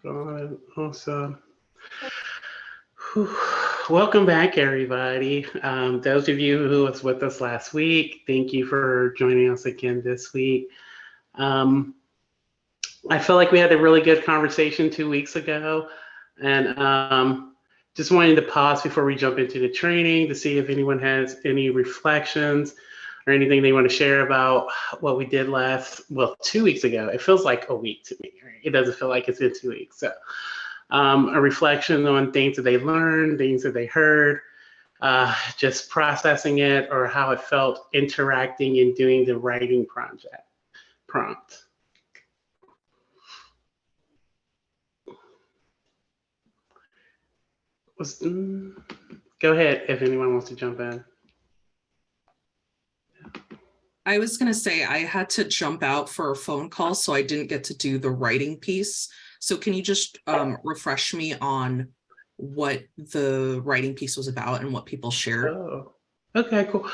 Awesome. Whew. Welcome back, everybody. Those of you who was with us last week, thank you for joining us again this week. Um, I feel like we had a really good conversation 2 weeks ago, and just wanted to pause before we jump into the training to see if anyone has any reflections or anything they want to share about what we did 2 weeks ago. It feels like a week to me, right? It doesn't feel like it's been 2 weeks. So a reflection on things that they learned, things that they heard, just processing it, or how it felt interacting and doing the writing project prompt. Go ahead if anyone wants to jump in. I was going to say I had to jump out for a phone call, so I didn't get to do the writing piece. So can you just refresh me on what the writing piece was about and what people shared? Oh, okay, cool.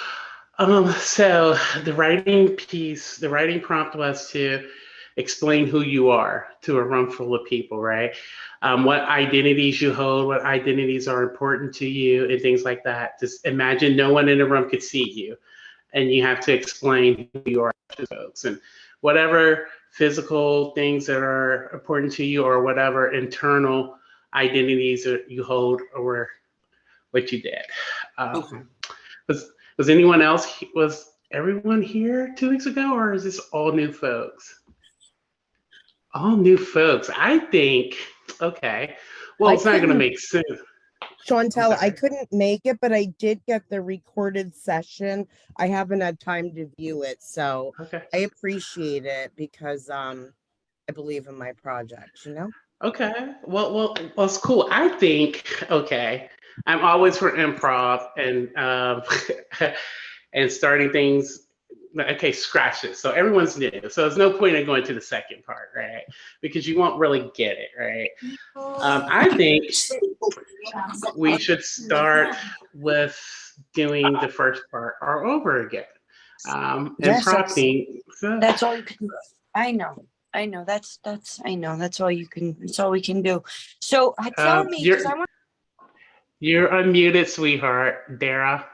So the writing prompt was to explain who you are to a room full of people, right? What identities you hold, what identities are important to you, and things like that. Just imagine no one in the room could see you, and you have to explain who you are to folks, and whatever physical things that are important to you, or whatever internal identities that you hold, or what you did. Okay. Was anyone else? Was everyone here 2 weeks ago, or is this all new folks? All new folks. I think. Okay. Well, it's not going to make sense. Shauntelle, I couldn't make it, but I did get the recorded session. I haven't had time to view it, so Okay. I appreciate it because I believe in my project, you know? Okay. Well, it's cool. I think. Okay. I'm always for improv and and starting things. Okay, scratch it. So everyone's new. So there's no point in going to the second part, right? Because you won't really get it, right? I think we should start with doing the first part all over again. And Yes, prompting. that's all you can do. I know. That's I know. That's all you can. That's all we can do. So tell me, because I want. You're unmuted, sweetheart, Dara.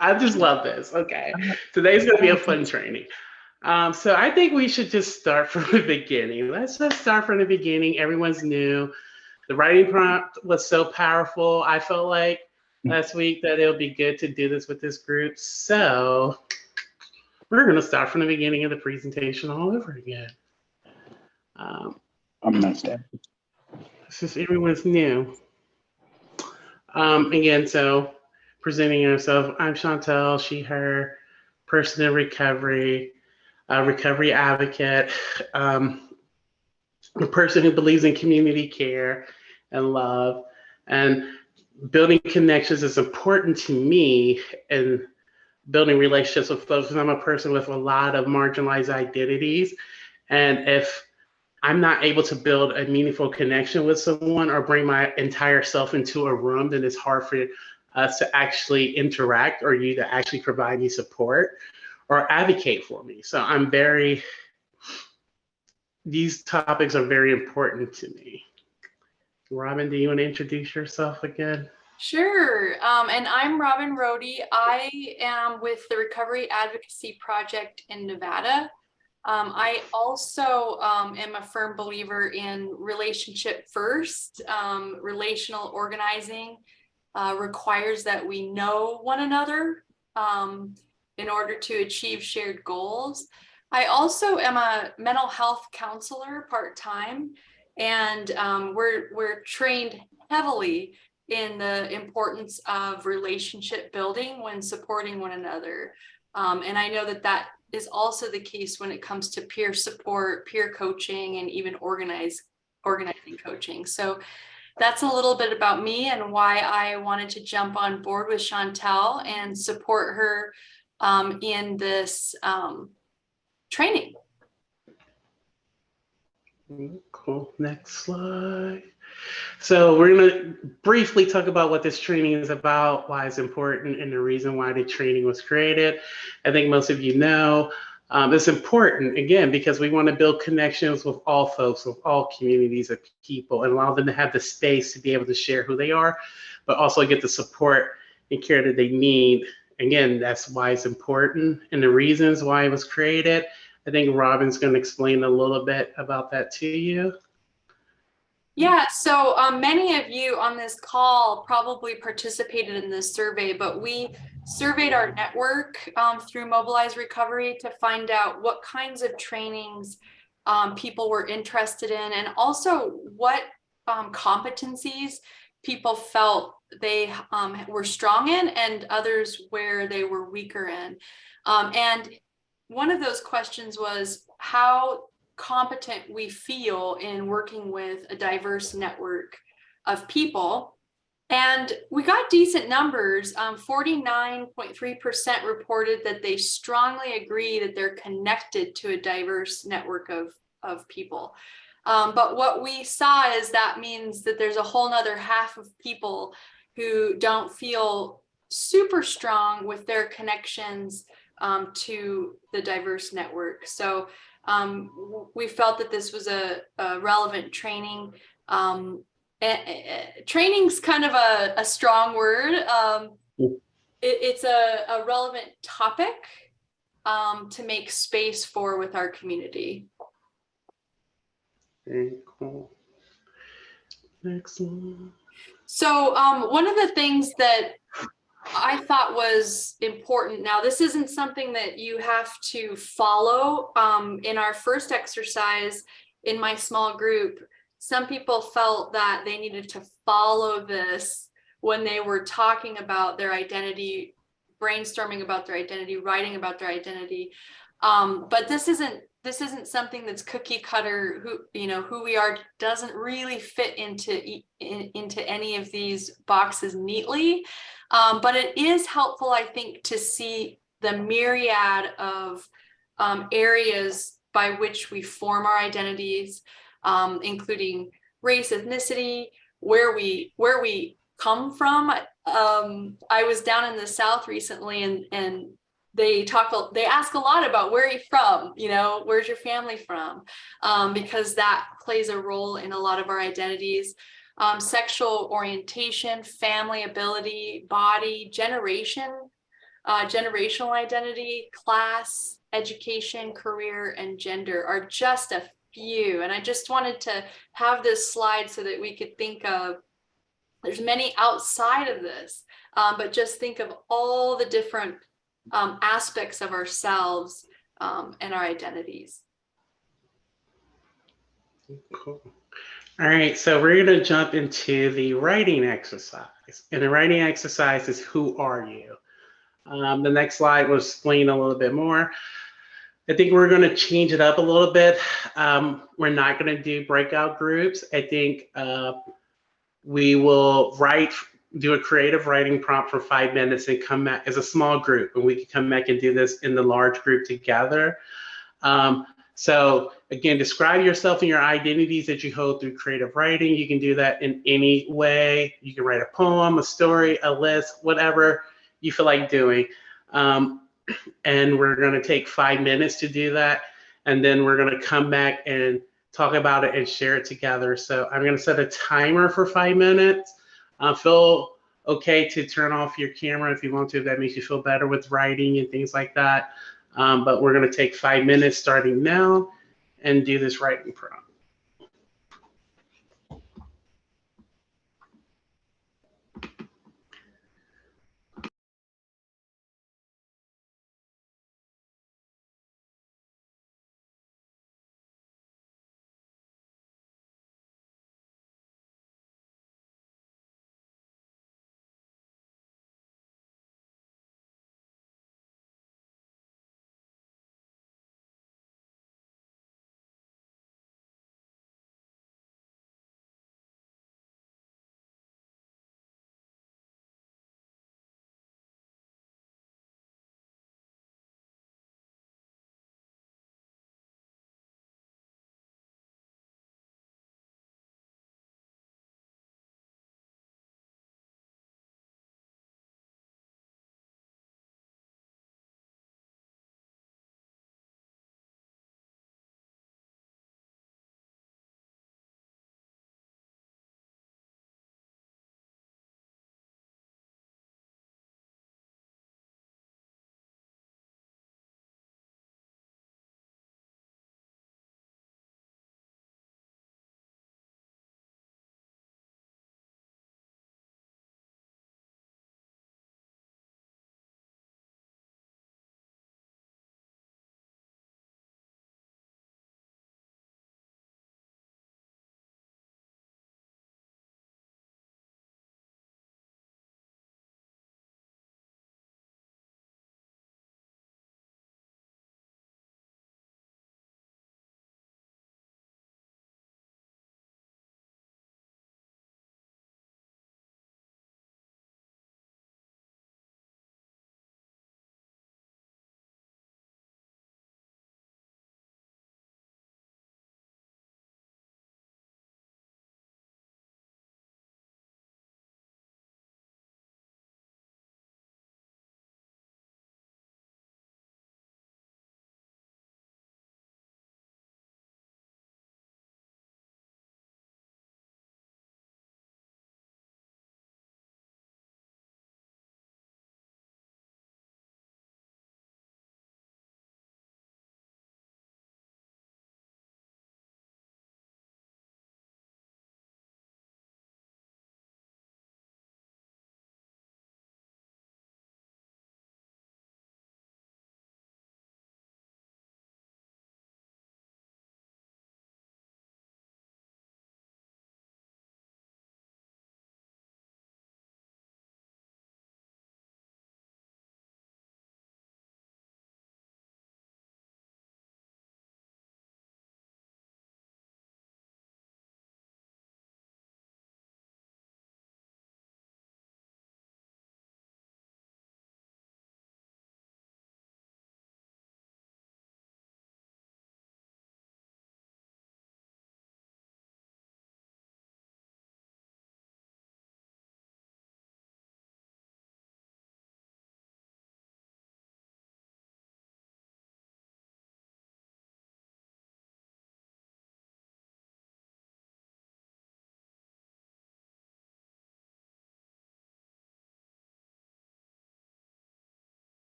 I just love this. Okay, today's gonna be a fun training. So I think we should just start from the beginning. Let's just start from the beginning. Everyone's new. The writing prompt was so powerful. I felt like last week that it'll be good to do this with this group. So we're going to start from the beginning of the presentation all over again. I'm messed up. Since everyone's new. Again, so presenting yourself, I'm Shauntelle, she, her, person in recovery, recovery advocate, a person who believes in community care and love, and building connections is important to me, and building relationships with folks, because I'm a person with a lot of marginalized identities, and if I'm not able to build a meaningful connection with someone or bring my entire self into a room, then it's hard for us to actually interact, or you to actually provide me support or advocate for me. So these topics are very important to me. Robyn, do you want to introduce yourself again? Sure. And I'm Robyn Rohde. I am with the Recovery Advocacy Project in Nevada. I also am a firm believer in relationship first. Relational organizing requires that we know one another in order to achieve shared goals. I also am a mental health counselor part-time, and we're trained heavily in the importance of relationship building when supporting one another. And I know that is also the case when it comes to peer support, peer coaching, and even organizing coaching. So that's a little bit about me and why I wanted to jump on board with Shauntelle and support her in this training. Cool. Next slide. So we're going to briefly talk about what this training is about, why it's important, and the reason why the training was created. I think most of you know, It's important, again, because we want to build connections with all folks, with all communities of people, and allow them to have the space to be able to share who they are, but also get the support and care that they need. Again, that's why it's important, and the reasons why it was created. I think Robyn's going to explain a little bit about that to you. Yeah, so many of you on this call probably participated in this survey, but we surveyed our network through Mobilize Recovery to find out what kinds of trainings people were interested in, and also what competencies people felt they were strong in, and others where they were weaker in. And one of those questions was how competent we feel in working with a diverse network of people. And we got decent numbers. 49.3% reported that they strongly agree that they're connected to a diverse network of people. But what we saw is that means that there's a whole nother half of people who don't feel super strong with their connections to the diverse network. So we felt that this was a relevant training. Training's kind of a strong word. It's a relevant topic to make space for with our community. Very cool. Next one. So one of the things that I thought was important. Now, this isn't something that you have to follow. In our first exercise in my small group, some people felt that they needed to follow this when they were talking about their identity, brainstorming about their identity, writing about their identity. But this isn't something that's cookie cutter. Who we are doesn't really fit into any of these boxes neatly. But it is helpful, I think, to see the myriad of areas by which we form our identities, including race, ethnicity, where we come from. I was down in the South recently, and they ask a lot about where are you from, where's your family from, because that plays a role in a lot of our identities. Sexual orientation, family ability, body, generational identity, class, education, career, and gender are just a few. And I just wanted to have this slide so that we could think of, there's many outside of this, but just think of all the different aspects of ourselves and our identities. Cool. All right, so we're going to jump into the writing exercise. And the writing exercise is, who are you? The next slide will explain a little bit more. I think we're going to change it up a little bit. We're not going to do breakout groups. I think we will do a creative writing prompt for 5 minutes and come back as a small group. And we can come back and do this in the large group together. So again, describe yourself and your identities that you hold through creative writing. You can do that in any way. You can write a poem, a story, a list, whatever you feel like doing. And we're going to take 5 minutes to do that. And then we're going to come back and talk about it and share it together. So I'm going to set a timer for 5 minutes. Feel okay to turn off your camera if you want to, if that makes you feel better with writing and things like that. But we're going to take 5 minutes starting now and do this writing prompt.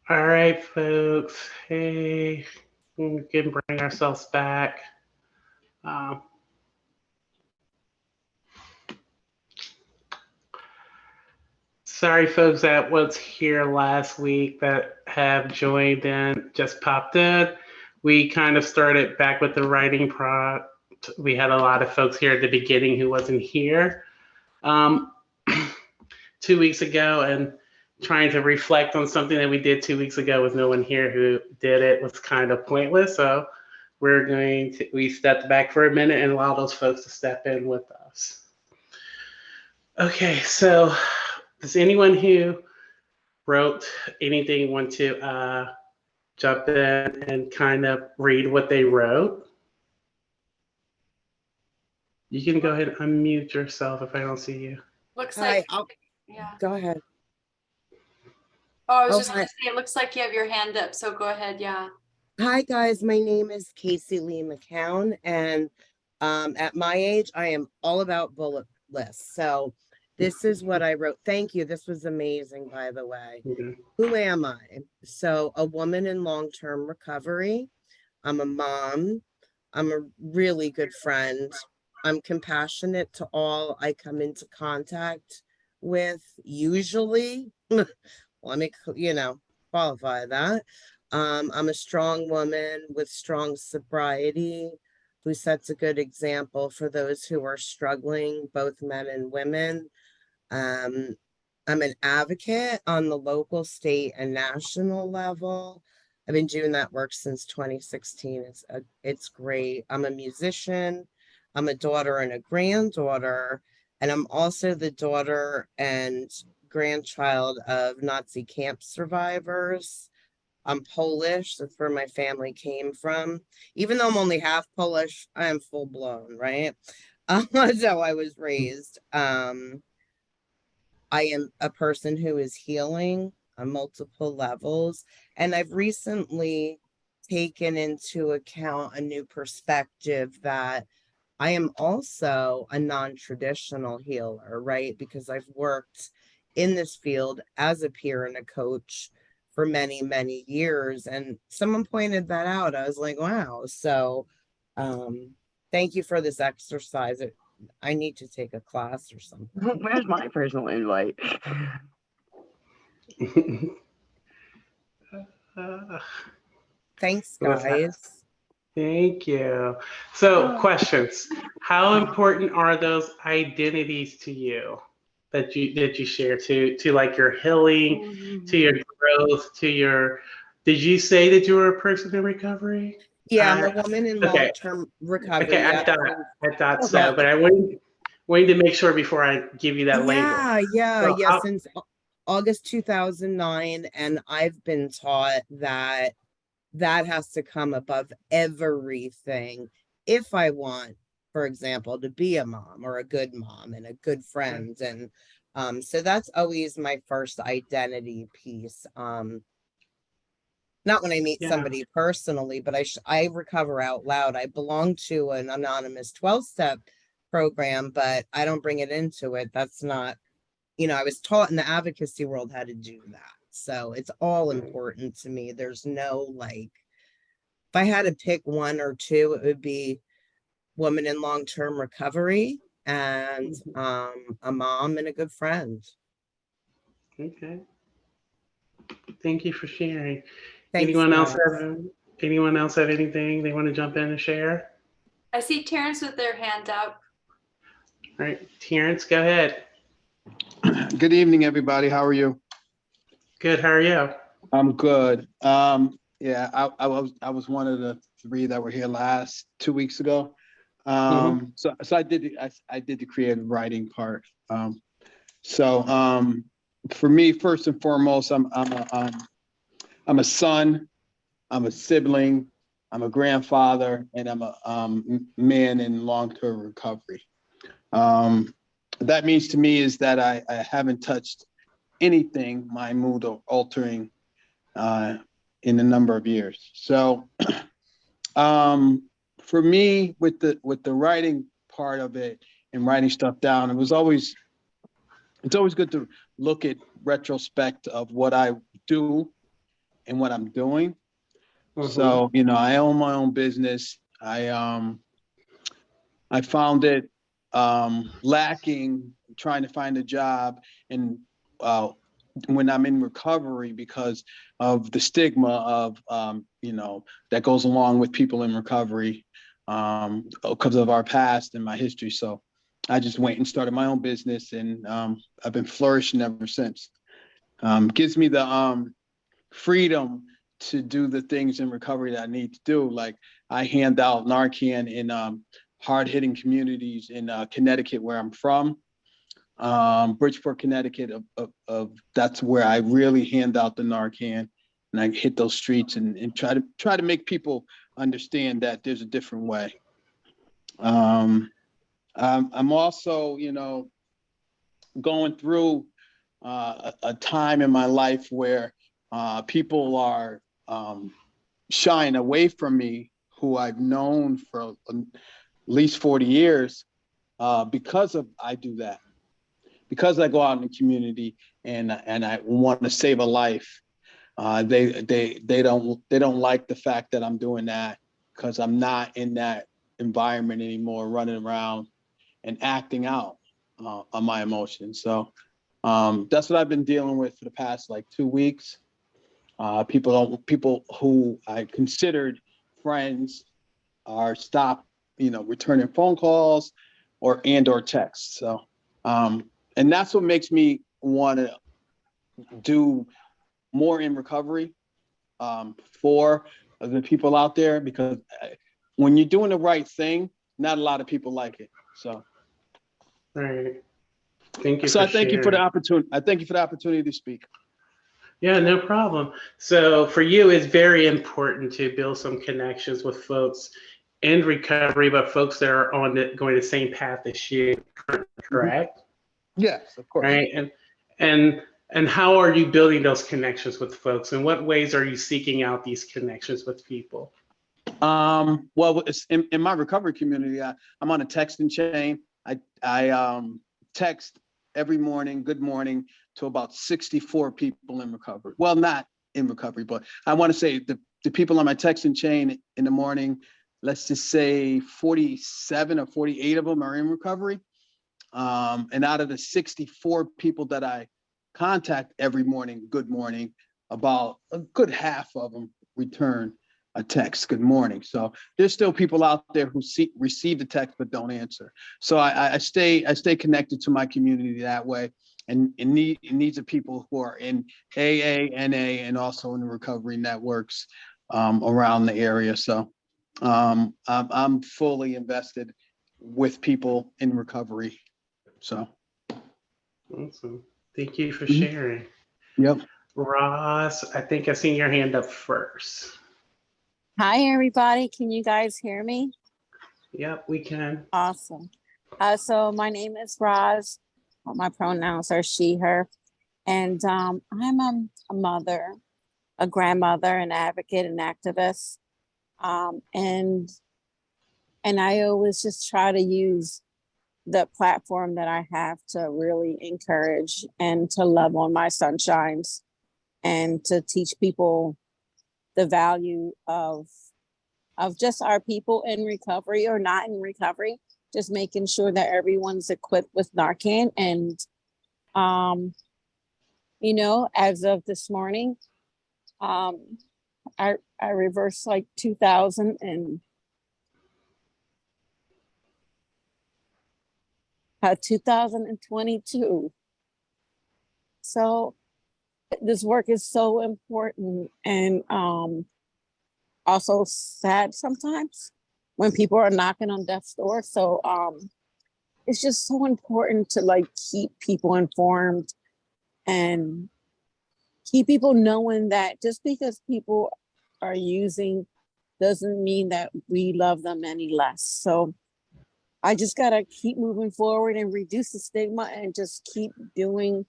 All right, folks. Hey, we can bring ourselves back. Um, Sorry, folks that was here last week that have joined in, just popped in. We kind of started back with the writing prompt. We had a lot of folks here at the beginning who wasn't here 2 weeks ago, and trying to reflect on something that we did 2 weeks ago with no one here who did it was kind of pointless. So we stepped back for a minute and allow those folks to step in with us. Okay, so does anyone who wrote anything want to jump in and kind of read what they wrote? You can go ahead and unmute yourself if I don't see you. Looks Hi, like, I'll yeah. go ahead. Oh, I was Oh, just hi. gonna say, it looks like you have your hand up, so go ahead, yeah. Hi guys, my name is Casey Lee McCown, and at my age, I am all about bullet lists. So this is what I wrote. Thank you. This was amazing, by the way. Okay. Who am I? So a woman in long-term recovery. I'm a mom. I'm a really good friend. I'm compassionate to all I come into contact with, usually. Let me, qualify that. I'm a strong woman with strong sobriety who sets a good example for those who are struggling, both men and women. Um, I'm an advocate on the local, state, and national level. I've been doing that work since 2016. It's great. I'm a musician. I'm a daughter and a granddaughter, and I'm also the daughter and grandchild of Nazi camp survivors. I'm Polish. That's where my family came from. Even though I'm only half Polish, I am full blown, right? That's how I was raised. I am a person who is healing on multiple levels. And I've recently taken into account a new perspective that I am also a non-traditional healer, right? Because I've worked in this field as a peer and a coach for many, many years. And someone pointed that out. I was like, wow. So thank you for this exercise. I need to take a class or something. Where's my personal invite? Thanks, guys. Thank you. So, questions. How important are those identities to you that you share to like your healing, to your growth, to your did you say that you were a person in recovery? Yeah, I'm a woman in Okay. long-term recovery. Okay, Yeah. I thought so, Yeah. but I wanted to make sure before I give you that label. So Since August 2009, and I've been taught that that has to come above everything if I want, for example, to be a mom or a good mom and a good friend. And so that's always my first identity piece. Not when I meet somebody personally, but I recover out loud. I belong to an anonymous 12-step program, but I don't bring it into it. That's not, I was taught in the advocacy world how to do that. So it's all important to me. There's no like, if I had to pick one or two, it would be woman in long-term recovery and a mom and a good friend. Okay. Thank you for sharing. Thanks, anyone guys. else have anything they want to jump in and share? I see Terrence with their hand up. All right, Terrence, go ahead. Good evening, everybody. How are you? Good. How are you? I'm good. Yeah, I was one of the three that were here 2 weeks ago. So I did the creative writing part. For me, first and foremost, I'm a son, I'm a sibling, I'm a grandfather, and I'm a man in long-term recovery. That means to me is that I haven't touched anything mind mood or altering in a number of years. So for me, with the writing part of it and writing stuff down, it's always good to look at retrospect of what I do in what I'm doing. Mhm. So, you know, I own my own business. I found it lacking trying to find a job and when I'm in recovery because of the stigma of you know, that goes along with people in recovery because of our past and my history. So I just went and started my own business, and I've been flourishing ever since. Gives me the freedom to do the things in recovery that I need to do. Like I hand out Narcan in hard-hitting communities in Connecticut, where I'm from. Bridgeport, Connecticut, that's where I really hand out the Narcan, and I hit those streets and try to make people understand that there's a different way. I'm also, you know, going through a time in my life where people are shying away from me, who I've known for at least 40 years, because of I do that. Because I go out in the community and I want to save a life, they don't like the fact that I'm doing that, because I'm not in that environment anymore, running around and acting out on my emotions. So that's what I've been dealing with for the past like 2 weeks. People who I considered friends are stopped, you know, returning phone calls or texts. So and that's what makes me want to do more in recovery for the people out there, because when you're doing the right thing, not a lot of people like it. So Right. Thank you so for I thank you for the sharing. opportunity. I thank you for the opportunity to speak. Yeah, no problem. So for you, it's very important to build some connections with folks in recovery, but folks that are going the same path as you, correct? Yes, of course. Right. And and how are you building those connections with folks? In what ways are you seeking out these connections with people? Well, it's in my recovery community, I'm on a texting chain. I text every morning, good morning, to about 64 people in recovery. Well, not in recovery, but I want to say the people on my texting chain in the morning, let's just say 47 or 48 of them are in recovery. And out of the 64 people that I contact every morning, good morning, about a good half of them return a text, good morning. So there's still people out there who receive the text but don't answer. So I stay connected to my community that way, and needs of people who are in AA, NA, and also in the recovery networks around the area. So I'm fully invested with people in recovery. So, Awesome. Thank you for Mhm. sharing. Yep. Ross, I think I seen your hand up first. Hi, everybody. Can you guys hear me? Yep, we can. Awesome. So my name is Roz. My pronouns are she, her. And I'm a mother, a grandmother, an advocate, an activist. And I always just try to use the platform that I have to really encourage and to love on my sunshines and to teach people the value of just our people in recovery or not in recovery, just making sure that everyone's equipped with Narcan. And, you know, as of this morning, I reversed like 2022. So this work is so important and also sad sometimes when people are knocking on death's door. So it's just so important to like keep people informed and keep people knowing that just because people are using doesn't mean that we love them any less. So I just gotta keep moving forward and reduce the stigma and just keep doing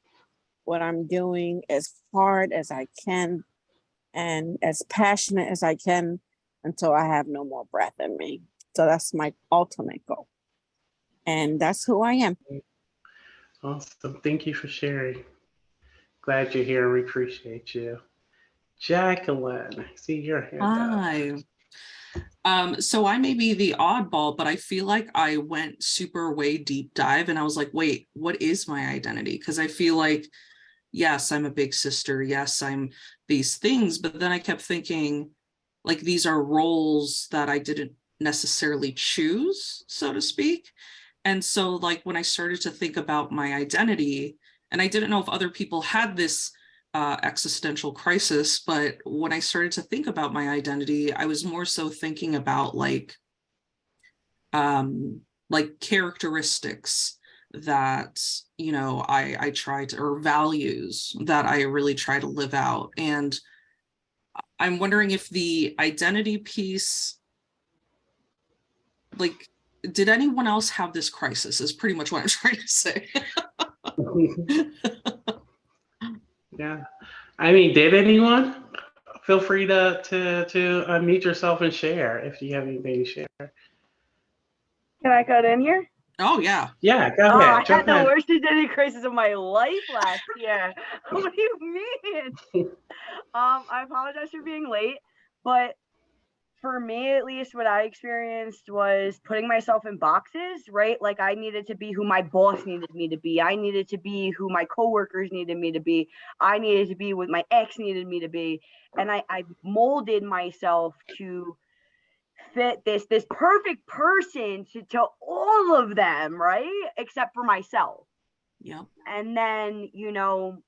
what I'm doing as hard as I can and as passionate as I can until I have no more breath in me. So that's my ultimate goal. And that's who I am. Awesome. Thank you for sharing. Glad you're here. We appreciate you. Jacqueline, I see your hand up. Hi. So I may be the oddball, but I feel like I went super way deep dive and I was like, wait, what is my identity? Because I feel like, yes, I'm a big sister. Yes, I'm these things. But then I kept thinking, like, these are roles that I didn't necessarily choose, so to speak. And so, like, when I started to think about my identity, and I didn't know if other people had this existential crisis, but when I started to think about my identity, I was more so thinking about like characteristics that, you know, I try to, or values that I really try to live out. And I'm wondering if the identity piece, like, did anyone else have this crisis is pretty much what I'm trying to say. Yeah. I mean, did anyone? Feel free to unmute yourself and share if you have anything to share. Can I cut in here? Oh, yeah. Yeah, go Oh, I ahead. Jump had the in. worst identity crisis of my life last year. What do you mean? I apologize for being late, but for me, at least, what I experienced was putting myself in boxes, right? Like I needed to be who my boss needed me to be. I needed to be who my coworkers needed me to be. I needed to be what my ex needed me to be. And I molded myself to fit this perfect person to all of them, right? Except for myself. Yeah. And then, you know,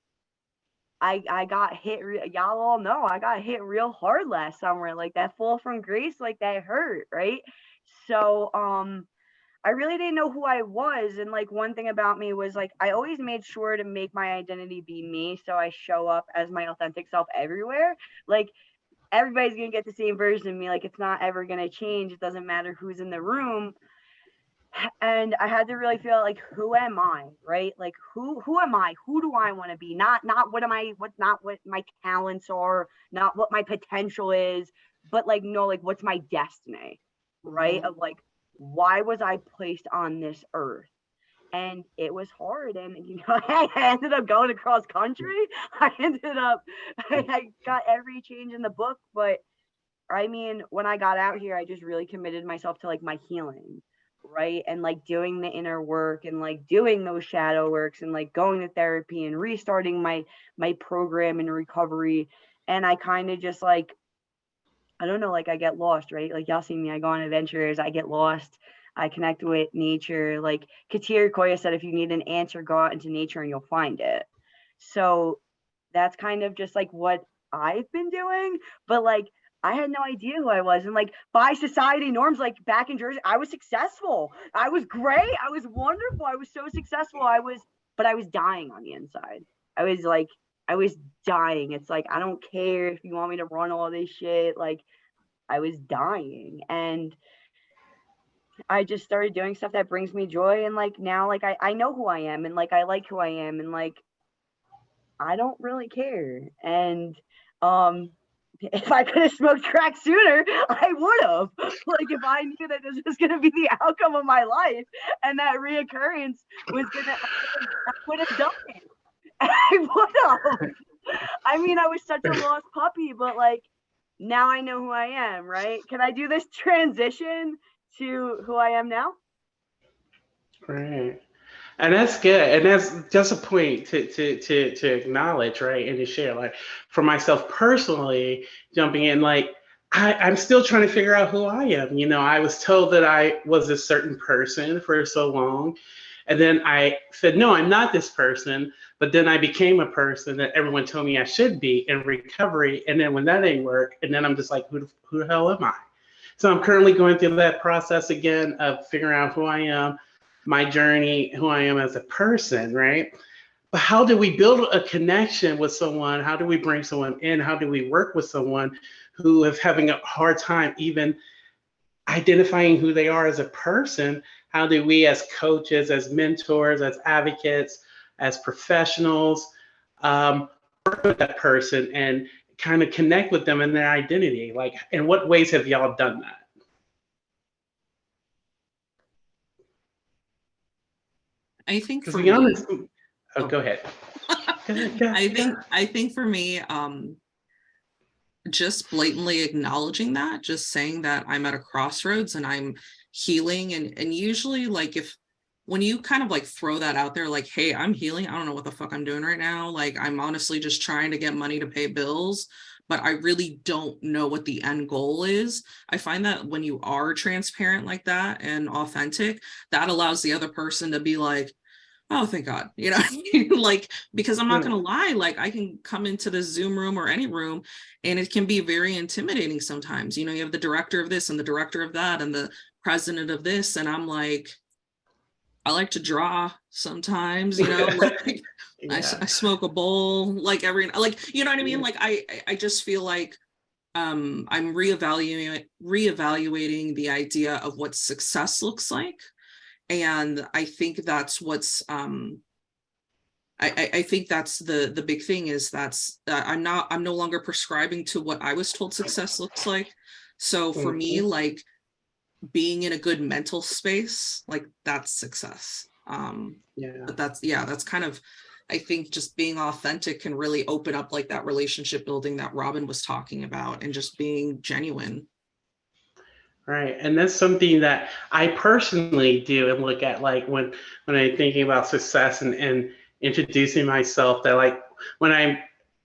I got hit, y'all all know, I got hit real hard last summer. Like that fall from grace, like that hurt, right? So, I really didn't know who I was. And like one thing about me was like, I always made sure to make my identity be me. So I show up as my authentic self everywhere. Like everybody's going to get the same version of me. Like it's not ever going to change. It doesn't matter who's in the room. And I had to really feel like, who am I, right? Like who am I? Who do I want to be? Not what am I, not what my talents are, not what my potential is, but like, no, like what's my destiny, right? Of like, why was I placed on this earth? And it was hard. And, you know, I ended up going across country. I got every change in the book. But I mean, when I got out here, I just really committed myself to like my healing, right? And like doing the inner work and like doing those shadow works and like going to therapy and restarting my program in recovery. And I kind of just like, I don't know, like I get lost, right? Like y'all see me, I go on adventures, I get lost, I connect with nature. Like Katir Koya said, if you need an answer, go out into nature and you'll find it. So that's kind of just like what I've been doing. But like, I had no idea who I was. And like by society norms, like back in Jersey, I was successful. I was great. I was wonderful. I was so successful. But I was dying on the inside. I was dying. It's like, I don't care if you want me to run all this shit. Like I was dying. And I just started doing stuff that brings me joy. And like now, like I know who I am and like I like who I am. And like I don't really care. And if I could have smoked crack sooner, I would have. Like if I knew that this was going to be the outcome of my life and that reoccurrence was going to, I would have done it. I would have. I mean, I was such a lost puppy, but like now I know who I am, right? Can I do this transition to who I am now? Right. And that's good. And that's just a point to acknowledge, right? And to share. Like for myself personally, jumping in, like I'm still trying to figure out who I am. You know, I was told that I was a certain person for so long. And then I said, no, I'm not this person. But then I became a person that everyone told me I should be in recovery. And then when that didn't work, and then I'm just like, who the hell am I? So I'm currently going through that process again of figuring out who I am, my journey, who I am as a person, right? But how do we build a connection with someone? How do we bring someone in? How do we work with someone who is having a hard time even identifying who they are as a person? How do we as coaches, as mentors, as advocates, as professionals, work with that person and kind of connect with them in their identity? Like, in what ways have y'all done that? I think To for be me, honest, go ahead. Go ahead. I think for me, just blatantly acknowledging that, just saying that I'm at a crossroads and I'm healing. And usually like when you kind of like throw that out there, like, hey, I'm healing, I don't know what the fuck I'm doing right now. Like, I'm honestly just trying to get money to pay bills, but I really don't know what the end goal is. I find that when you are transparent like that and authentic, that allows the other person to be like, oh, thank God, you know, like, because I'm not going to lie, like I can come into the Zoom room or any room and it can be very intimidating sometimes. You know, you have the director of this and the director of that and the president of this. And I'm like, I like to draw sometimes, you know, like I smoke a bowl, like you know what I mean? Like, I just feel like I'm reevaluating the idea of what success looks like. And I think that's what's I think that's the big thing is I'm no longer prescribing to what I was told success looks like. So for me, like being in a good mental space, like that's success. But that's kind of, I think just being authentic can really open up like that relationship building that Robyn was talking about and just being genuine. Right. And that's something that I personally do and look at, like when I'm thinking about success and introducing myself, that like when I'm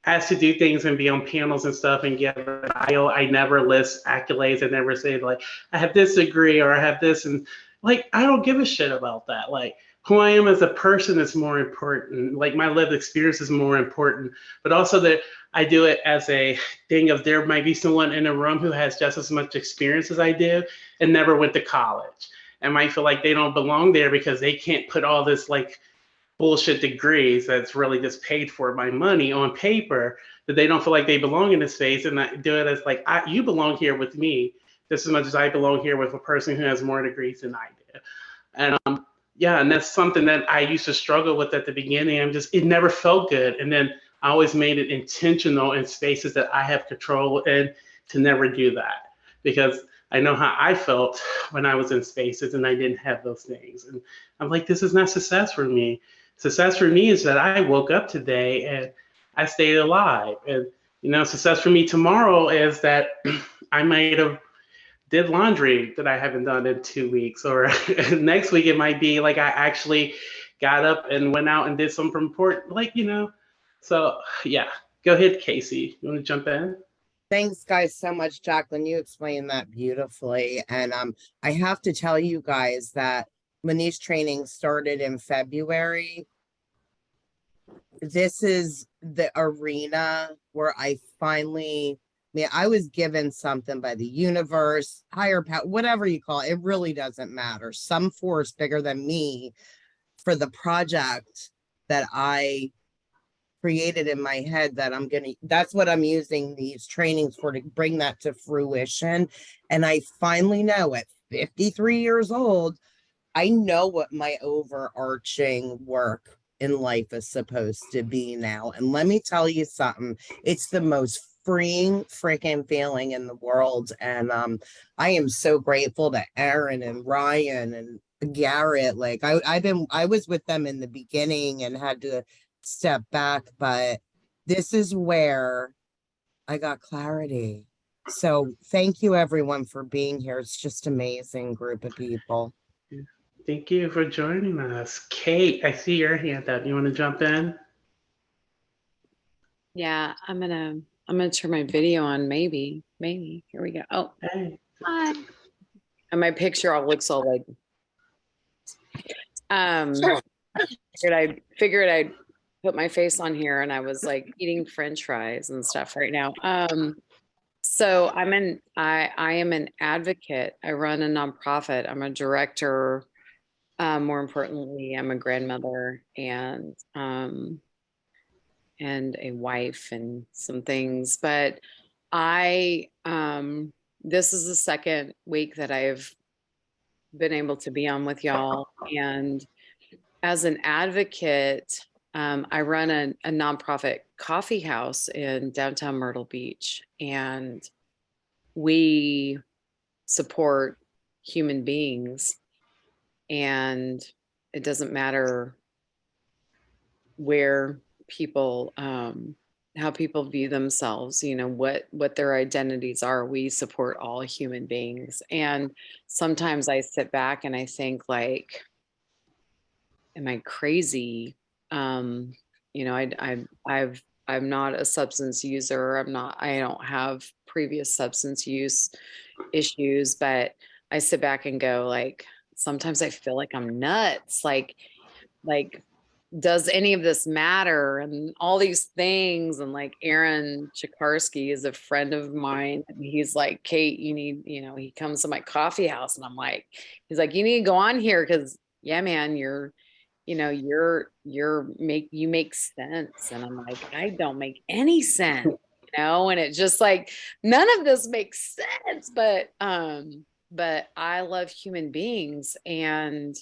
asked to do things and be on panels and stuff and give a bio, I never list accolades. I never say like, I have this degree or I have this. And like, I don't give a shit about that. Like who I am as a person is more important. Like my lived experience is more important, but also that I do it as a thing of there might be someone in a room who has just as much experience as I do and never went to college and might feel like they don't belong there because they can't put all this like bullshit degrees that's really just paid for by money on paper, that they don't feel like they belong in this space. And I do it as like, you belong here with me just as much as I belong here with a person who has more degrees than I do. And yeah, and that's something that I used to struggle with at the beginning. It never felt good. And then I always made it intentional in spaces that I have control in to never do that, because I know how I felt when I was in spaces and I didn't have those things. And I'm like, this is not success for me. Success for me is that I woke up today and I stayed alive. And, you know, success for me tomorrow is that I might have did laundry that I haven't done in 2 weeks, or next week it might be like I actually got up and went out and did something important, like, you know. So yeah, go ahead, Casey. You want to jump in? Thanks, guys, so much, Jacqueline. You explained that beautifully. And I have to tell you guys that when these trainings started in February, this is the arena where I finally, I was given something by the universe, higher power, whatever you call it. It really doesn't matter. Some force bigger than me for the project that I created in my head, that that's what I'm using these trainings for, to bring that to fruition. And I finally know at 53 years old, I know what my overarching work in life is supposed to be now. And let me tell you something, it's the most freeing freaking feeling in the world. And I am so grateful to Aaron and Ryan and Garrett. Like I was with them in the beginning and had to step back, but this is where I got clarity. So thank you everyone for being here. It's just amazing group of people. Thank you for joining us. Kate, I see your hand up. You want to jump in? Yeah, I'm gonna turn my video on. Maybe. Here we go. Oh, hey. Hi. And my picture all looks all like. Figured I'd put my face on here, and I was like eating French fries and stuff right now. So I am an advocate. I run a nonprofit. I'm a director. More importantly, I'm a grandmother and a wife and some things. But this is the second week that I've been able to be on with y'all. And as an advocate, I run a nonprofit coffee house in downtown Myrtle Beach, and we support human beings. And it doesn't matter where people how people view themselves, you know, what their identities are. We support all human beings. And sometimes I sit back and I think like, am I crazy? You know, I'm not a substance user. I don't have previous substance use issues, but I sit back and go like, sometimes I feel like I'm nuts. Like, does any of this matter? And all these things. And like Aaron Chikarsky is a friend of mine. And he's like, Kate, you need, you know, he comes to my coffee house and I'm like, he's like, you need to go on here. Cause yeah, man, you make sense. And I'm like, I don't make any sense, you know? And it just like, none of this makes sense, but I love human beings. And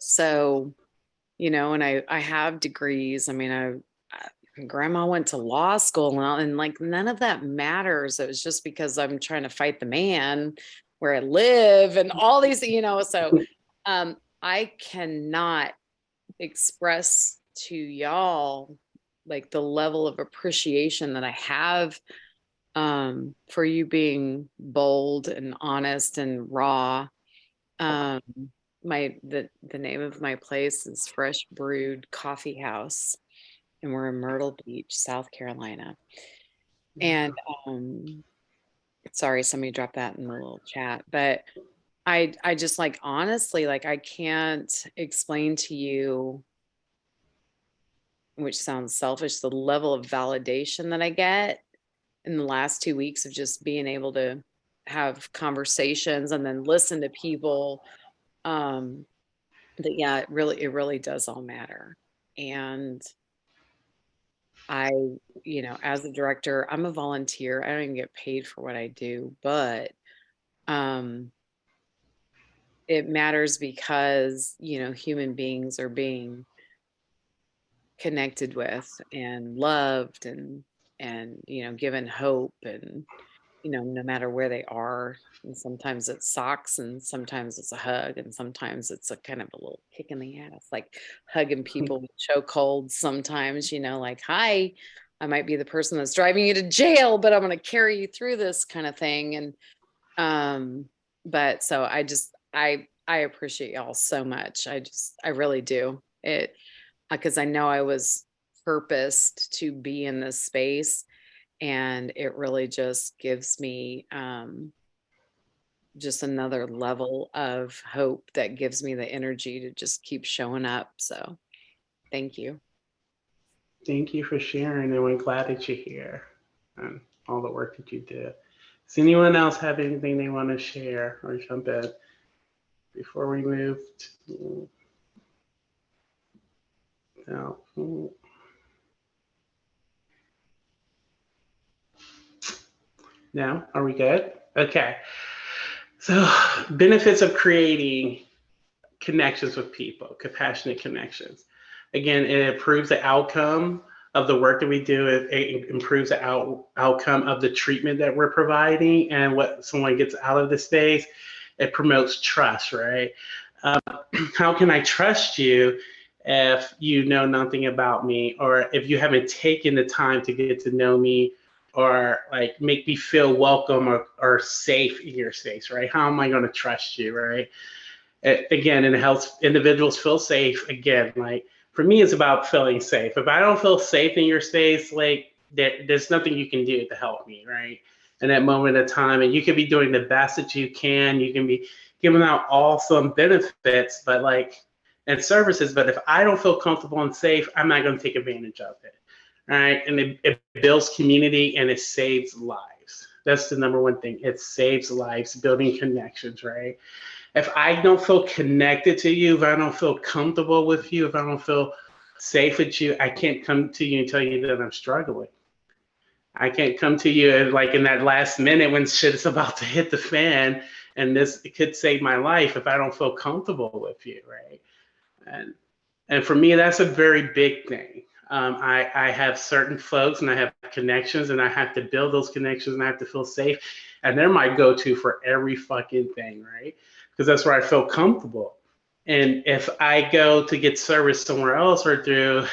so, you know, and I have degrees. I mean, grandma went to law school and like, none of that matters. It was just because I'm trying to fight the man where I live and all these, you know, so, I cannot express to y'all like the level of appreciation that I have for you being bold and honest and raw. The name of my place is Fresh Brewed Coffee House, and we're in Myrtle Beach, South Carolina. And sorry, somebody dropped that in the little chat, but I just like, honestly, like I can't explain to you, which sounds selfish, the level of validation that I get in the last 2 weeks of just being able to have conversations and then listen to people. That yeah, it really does all matter. And I, you know, as a director, I'm a volunteer. I don't even get paid for what I do, but it matters because, you know, human beings are being connected with and loved and, you know, given hope and, you know, no matter where they are. And sometimes it's socks and sometimes it's a hug and sometimes it's a kind of a little kick in the ass, like hugging people with chokeholds sometimes, you know, like, hi, I might be the person that's driving you to jail, but I'm going to carry you through this kind of thing. And, but so I appreciate y'all so much. I really do it because I know I was purposed to be in this space, and it really just gives me just another level of hope that gives me the energy to just keep showing up. So thank you. Thank you for sharing, and we're glad that you're here and all the work that you do. Does anyone else have anything they want to share or jump in before we move to no? Are we good? Okay. So benefits of creating connections with people, compassionate connections. Again, it improves the outcome of the work that we do. It improves the outcome of the treatment that we're providing and what someone gets out of the space. It promotes trust, right? How can I trust you if you know nothing about me, or if you haven't taken the time to get to know me, or like make me feel welcome or safe in your space, right? How am I going to trust you, right? Again, it helps individuals feel safe. Again, like for me, it's about feeling safe. If I don't feel safe in your space, like there's nothing you can do to help me, right? In that moment of time, and you can be doing the best that you can. You can be giving out awesome benefits, but like and services. But if I don't feel comfortable and safe, I'm not going to take advantage of it, right? And it builds community and it saves lives. That's the number one thing. It saves lives, building connections, right? If I don't feel connected to you, if I don't feel comfortable with you, if I don't feel safe with you, I can't come to you and tell you that I'm struggling. I can't come to you like in that last minute when shit is about to hit the fan, and it could save my life if I don't feel comfortable with you, right? And for me, that's a very big thing. I have certain folks and I have connections, and I have to build those connections, and I have to feel safe. And they're my go-to for every fucking thing, right? Because that's where I feel comfortable. And if I go to get service somewhere else or through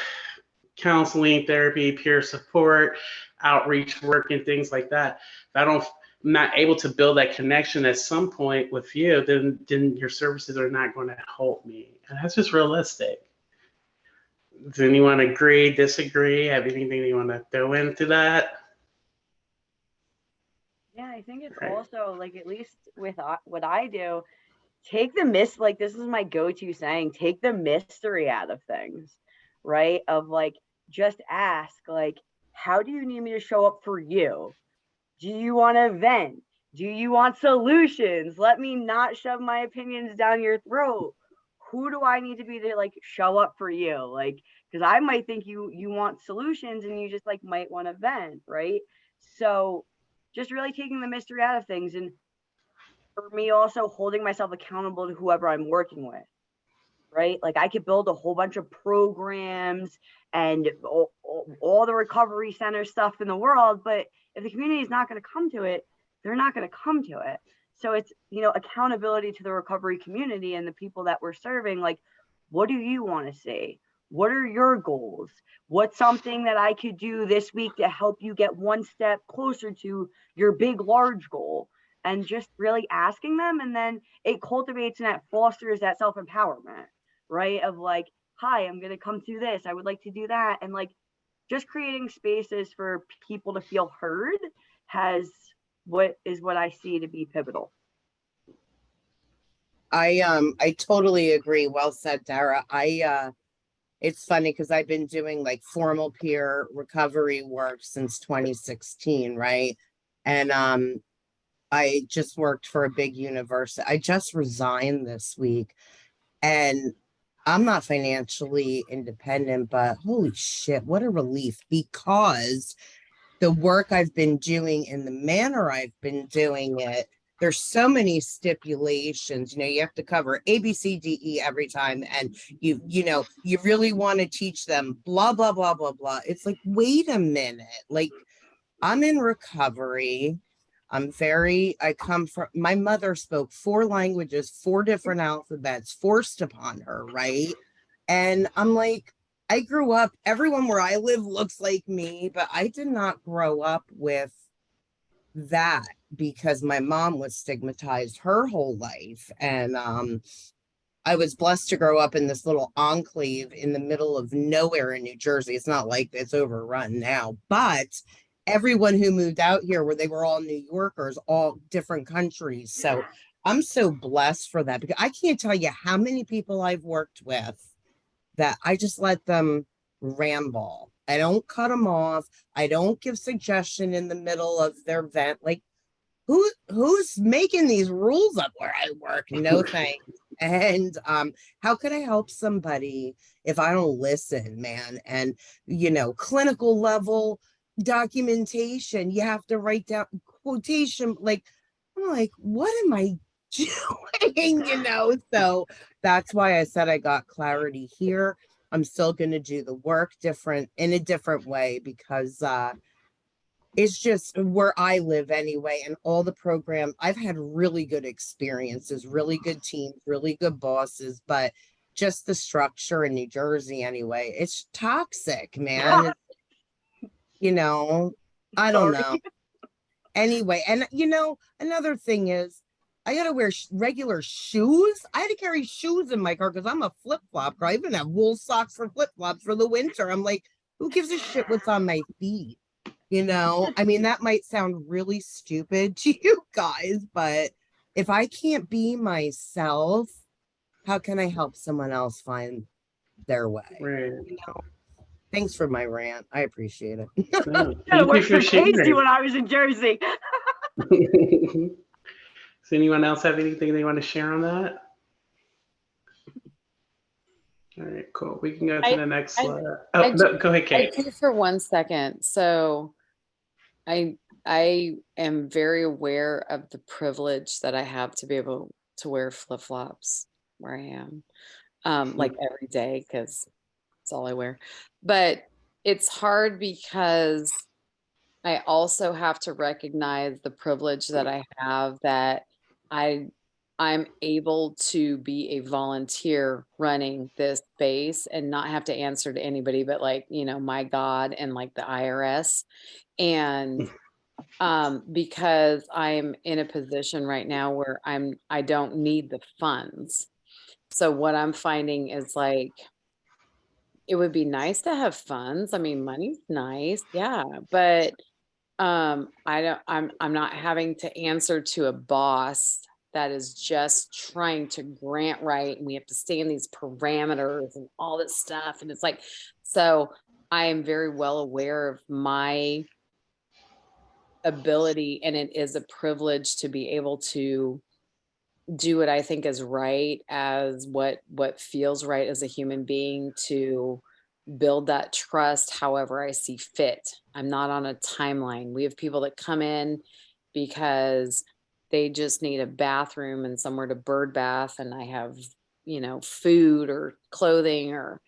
counseling, therapy, peer support, outreach work, and things like that. If I'm not able to build that connection at some point with you, then your services are not going to help me. And that's just realistic. Does anyone agree, disagree? Have anything you want to throw into that? Yeah, I think it's Right. also like, at least with what I do, take the like, this is my go-to saying, take the mystery out of things, right? Of like, just ask, like, how do you need me to show up for you? Do you want to vent? Do you want solutions? Let me not shove my opinions down your throat. Who do I need to be to like show up for you? Like, because I might think you want solutions and you just like might want to vent, right? So just really taking the mystery out of things, and for me also holding myself accountable to whoever I'm working with, right? Like, I could build a whole bunch of programs and all the recovery center stuff in the world, but if the community is not going to come to it, they're not going to come to it. So it's, accountability to the recovery community and the people that we're serving. Like, what do you want to see? What are your goals? What's something that I could do this week to help you get one step closer to your big, large goal? And just really asking them. And then it cultivates and it fosters that self-empowerment, right? Of like, hi, I'm going to come do this. I would like to do that. And like, just creating spaces for people to feel heard what I see to be pivotal. I totally agree. Well said, Dara. It's funny because I've been doing like formal peer recovery work since 2016, right? And I just worked for a big university. I just resigned this week, and I'm not financially independent, but holy shit, what a relief, because the work I've been doing in the manner I've been doing it, there's so many stipulations. You have to cover A, B, C, D, E every time. And you really want to teach them blah, blah, blah, blah, blah. It's like, wait a minute. Like, I'm in recovery. I come from, my mother spoke 4 languages, 4 different alphabets forced upon her, right? And I'm like, I grew up, everyone where I live looks like me, but I did not grow up with that because my mom was stigmatized her whole life. And I was blessed to grow up in this little enclave in the middle of nowhere in New Jersey. It's not like it's overrun now, but everyone who moved out here, where they were all New Yorkers, all different countries. So I'm so blessed for that, because I can't tell you how many people I've worked with that I just let them ramble. I don't cut them off. I don't give suggestion in the middle of their vent. Like, who's making these rules up where I work? No thanks. And how could I help somebody if I don't listen, man? And clinical level documentation, you have to write down quotation. Like, I'm like, what am I doing? So that's why I said I got clarity here. I'm still going to do the work in a different way, because it's just where I live anyway. And all the program, I've had really good experiences, really good teams, really good bosses, but just the structure in New Jersey anyway, it's toxic, man. I don't know. Anyway, and another thing is, I gotta wear regular shoes. I had to carry shoes in my car because I'm a flip-flop girl. I even have wool socks for flip-flops for the winter. I'm like, who gives a shit what's on my feet? I mean, that might sound really stupid to you guys, but if I can't be myself, how can I help someone else find their way? Right. Thanks for my rant. I appreciate it. I worked for Casey when I was in Jersey. Does anyone else have anything they want to share on that? All right, cool. We can go to the next slide. Go ahead, Kate. For 1 second. So I am very aware of the privilege that I have to be able to wear flip-flops where I am, like every day, because it's all I wear. But it's hard because I also have to recognize the privilege that I have, that I I'm able to be a volunteer running this space and not have to answer to anybody but like, you know, my God and like the IRS. And because I'm in a position right now where I don't need the funds. So what I'm finding is like, it would be nice to have funds. I mean, money's nice, yeah, but I'm not having to answer to a boss that is just trying to grant write, and we have to stay in these parameters and all this stuff. And it's like, so I am very well aware of my ability, and it is a privilege to be able to do what I think is right, as what feels right as a human being, to build that trust however I see fit. I'm not on a timeline. We have people that come in because they just need a bathroom and somewhere to bird bath, and I have, you know, food or clothing, or,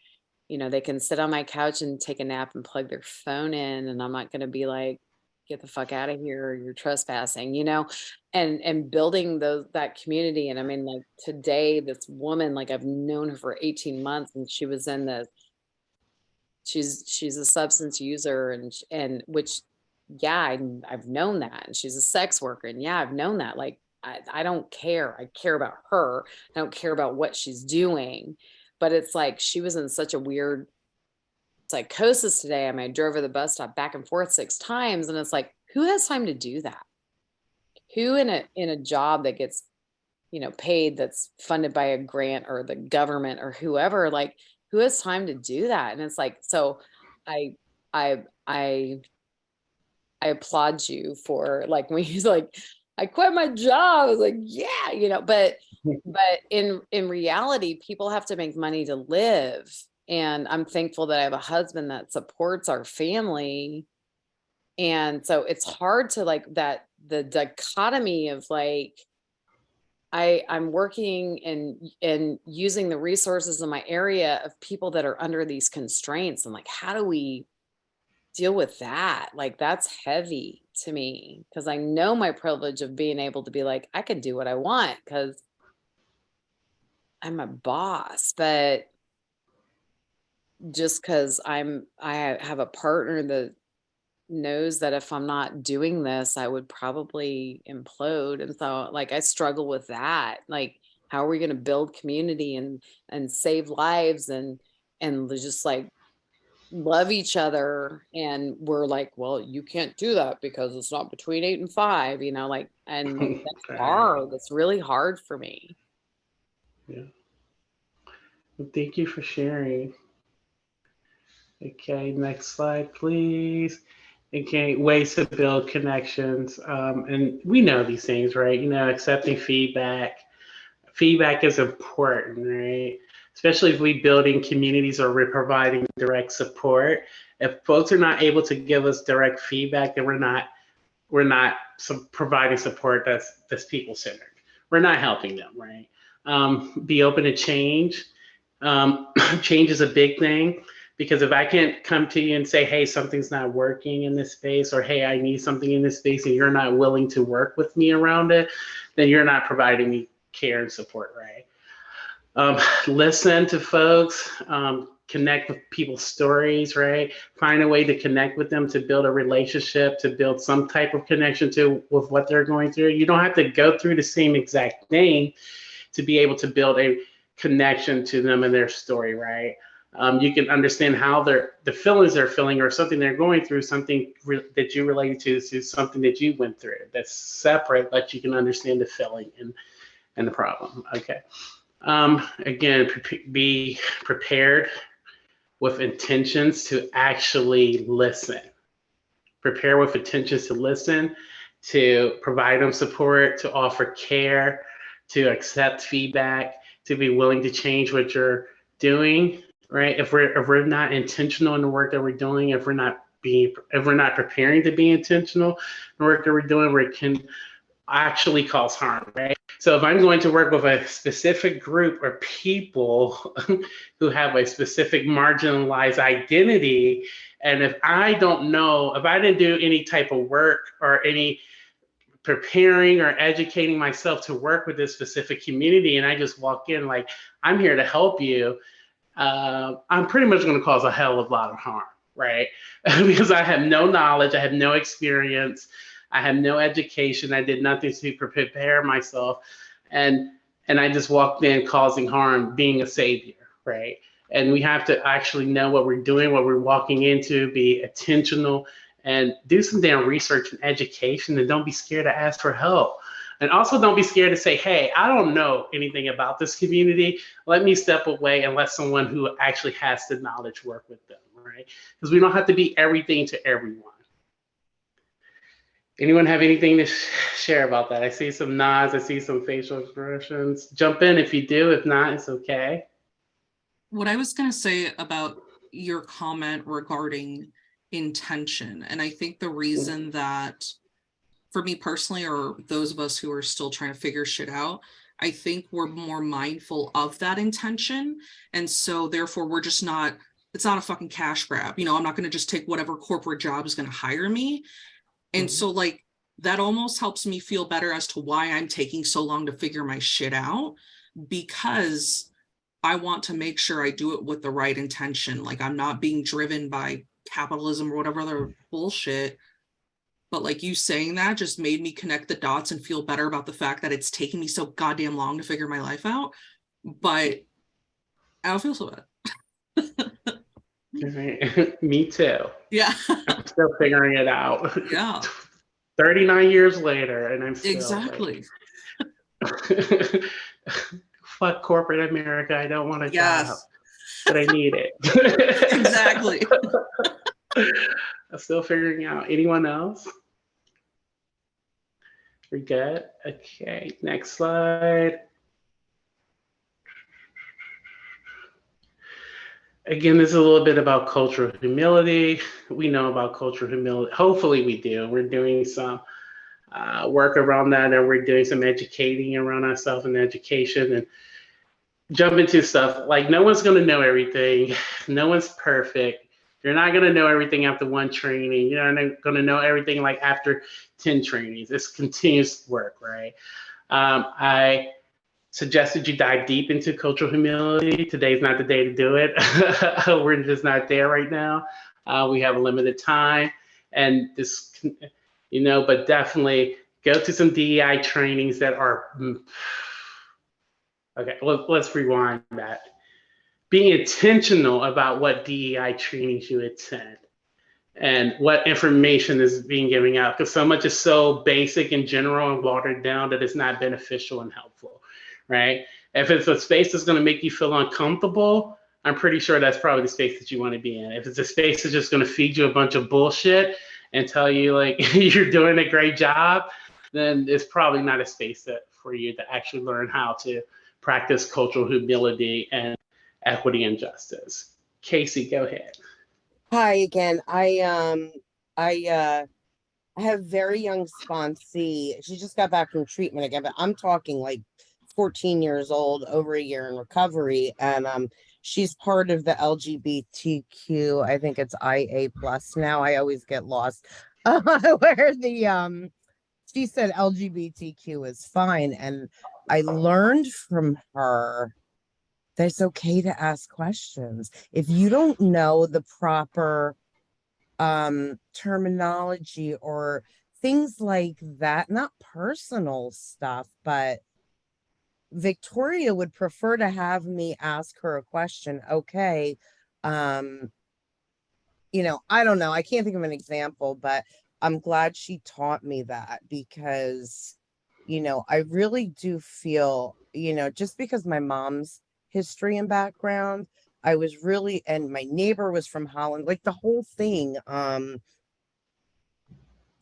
you know, they can sit on my couch and take a nap and plug their phone in, and I'm not going to be like, get the fuck out of here, you're trespassing, you know. And building that community. And I mean, like today, this woman, like I've known her for 18 months, and she was in this, she's a substance user, and which, yeah, I've known that. And she's a sex worker, and yeah, I've known that. Like I don't care. I care about her. I don't care about what she's doing. But it's like she was in such a weird psychosis today. I mean, I drove her the bus stop back and forth 6 times, and it's like, who has time to do that? Who in a job that gets, you know, paid, that's funded by a grant or the government or whoever, like, who has time to do that? And it's like, so I applaud you for, like, when he's like, I quit my job, I was like, yeah, you know, but in reality, people have to make money to live. And I'm thankful that I have a husband that supports our family. And so it's hard to, like, that the dichotomy of like, I'm working and using the resources in my area of people that are under these constraints, and like, how do we deal with that? Like, that's heavy to me, because I know my privilege of being able to be like, I can do what I want because I'm a boss. But just because I have a partner that knows that if I'm not doing this, I would probably implode. And so, like, I struggle with that. Like, how are we going to build community and save lives and just like love each other? And we're like, well, you can't do that because it's not between 8 and 5, you know, like, and that's hard. That's really hard for me. Yeah. Well, thank you for sharing. Okay, next slide, please. Okay, ways to build connections. And we know these things, right? You know, accepting feedback. Feedback is important, right? Especially if we're building communities or we're providing direct support. If folks are not able to give us direct feedback, then we're not providing support that's people centered. We're not helping them, right? Be open to change. Change is a big thing, because if I can't come to you and say, hey, something's not working in this space, or hey, I need something in this space, and you're not willing to work with me around it, then you're not providing me care and support, right? Listen to folks, connect with people's stories, right? Find a way to connect with them, to build a relationship, to build some type of connection with what they're going through. You don't have to go through the same exact thing to be able to build a connection to them and their story, right? You can understand how the feelings they're feeling, or something they're going through, something that you relate to something that you went through that's separate, but you can understand the feeling and the problem. Okay. Again, be prepared with intentions to actually listen. Prepare with intentions to listen, to provide them support, to offer care, to accept feedback, to be willing to change what you're doing, right? If we're not intentional in the work that we're doing, if we're not preparing to be intentional in the work that we're doing, we can actually cause harm, right? So if I'm going to work with a specific group or people who have a specific marginalized identity, and if I don't know, if I didn't do any type of work or any preparing or educating myself to work with this specific community, and I just walk in like, I'm here to help you, I'm pretty much going to cause a hell of a lot of harm, right? Because I have no knowledge, I have no experience, I have no education, I did nothing to prepare myself, and I just walked in causing harm, being a savior, right? And we have to actually know what we're doing, what we're walking into, be intentional, and do some damn research and education, and don't be scared to ask for help. And also don't be scared to say, hey, I don't know anything about this community. Let me step away and let someone who actually has the knowledge work with them, right? Because we don't have to be everything to everyone. Anyone have anything to share about that? I see some nods, I see some facial expressions. Jump in if you do, if not, it's okay. What I was going to say about your comment regarding intention, and I think the reason that for me personally, or those of us who are still trying to figure shit out, I think we're more mindful of that intention. And so therefore we're just not, it's not a fucking cash grab. You know, I'm not going to just take whatever corporate job is going to hire me. And so like, that almost helps me feel better as to why I'm taking so long to figure my shit out, because I want to make sure I do it with the right intention. Like, I'm not being driven by capitalism or whatever other bullshit. But like, you saying that just made me connect the dots and feel better about the fact that it's taken me so goddamn long to figure my life out. But I don't feel so bad. Me too. Yeah. I'm still figuring it out. Yeah. 39 years later, and I'm still exactly. Like, fuck corporate America. I don't want a job, but I need it. Exactly. I'm still figuring out. Anyone else? We're good. Okay, next slide. Again, this is a little bit about cultural humility. We know about cultural humility. Hopefully we do. We're doing some work around that, and we're doing some educating around ourselves and education, and jump into stuff. Like, no one's going to know everything. No one's perfect. You're not going to know everything after one training. You're not going to know everything like after 10 trainings. It's continuous work, right? I suggested you dive deep into cultural humility. Today's not the day to do it. We're just not there right now. We have a limited time, and this, you know, but definitely go to some DEI trainings that are, okay, let's rewind that. Being intentional about what DEI trainings you attend and what information is being given out, because so much is so basic and general and watered down that it's not beneficial and helpful, right? If it's a space that's going to make you feel uncomfortable, I'm pretty sure that's probably the space that you want to be in. If it's a space that's just going to feed you a bunch of bullshit and tell you like you're doing a great job, then it's probably not a space that for you to actually learn how to practice cultural humility and equity and justice. Casey, go ahead. Hi again. I have very young sponsee. She just got back from treatment again, but I'm talking like 14 years old, over a year in recovery, and she's part of the LGBTQ. I think it's IA plus now. I always get lost. Where the she said LGBTQ is fine, and I learned from her that it's okay to ask questions. If you don't know the proper terminology or things like that, not personal stuff, but Victoria would prefer to have me ask her a question. Okay, you know, I don't know, I can't think of an example, but I'm glad she taught me that, because you know, I really do feel, you know, just because my mom's history and background, I was really, and my neighbor was from Holland, like the whole thing.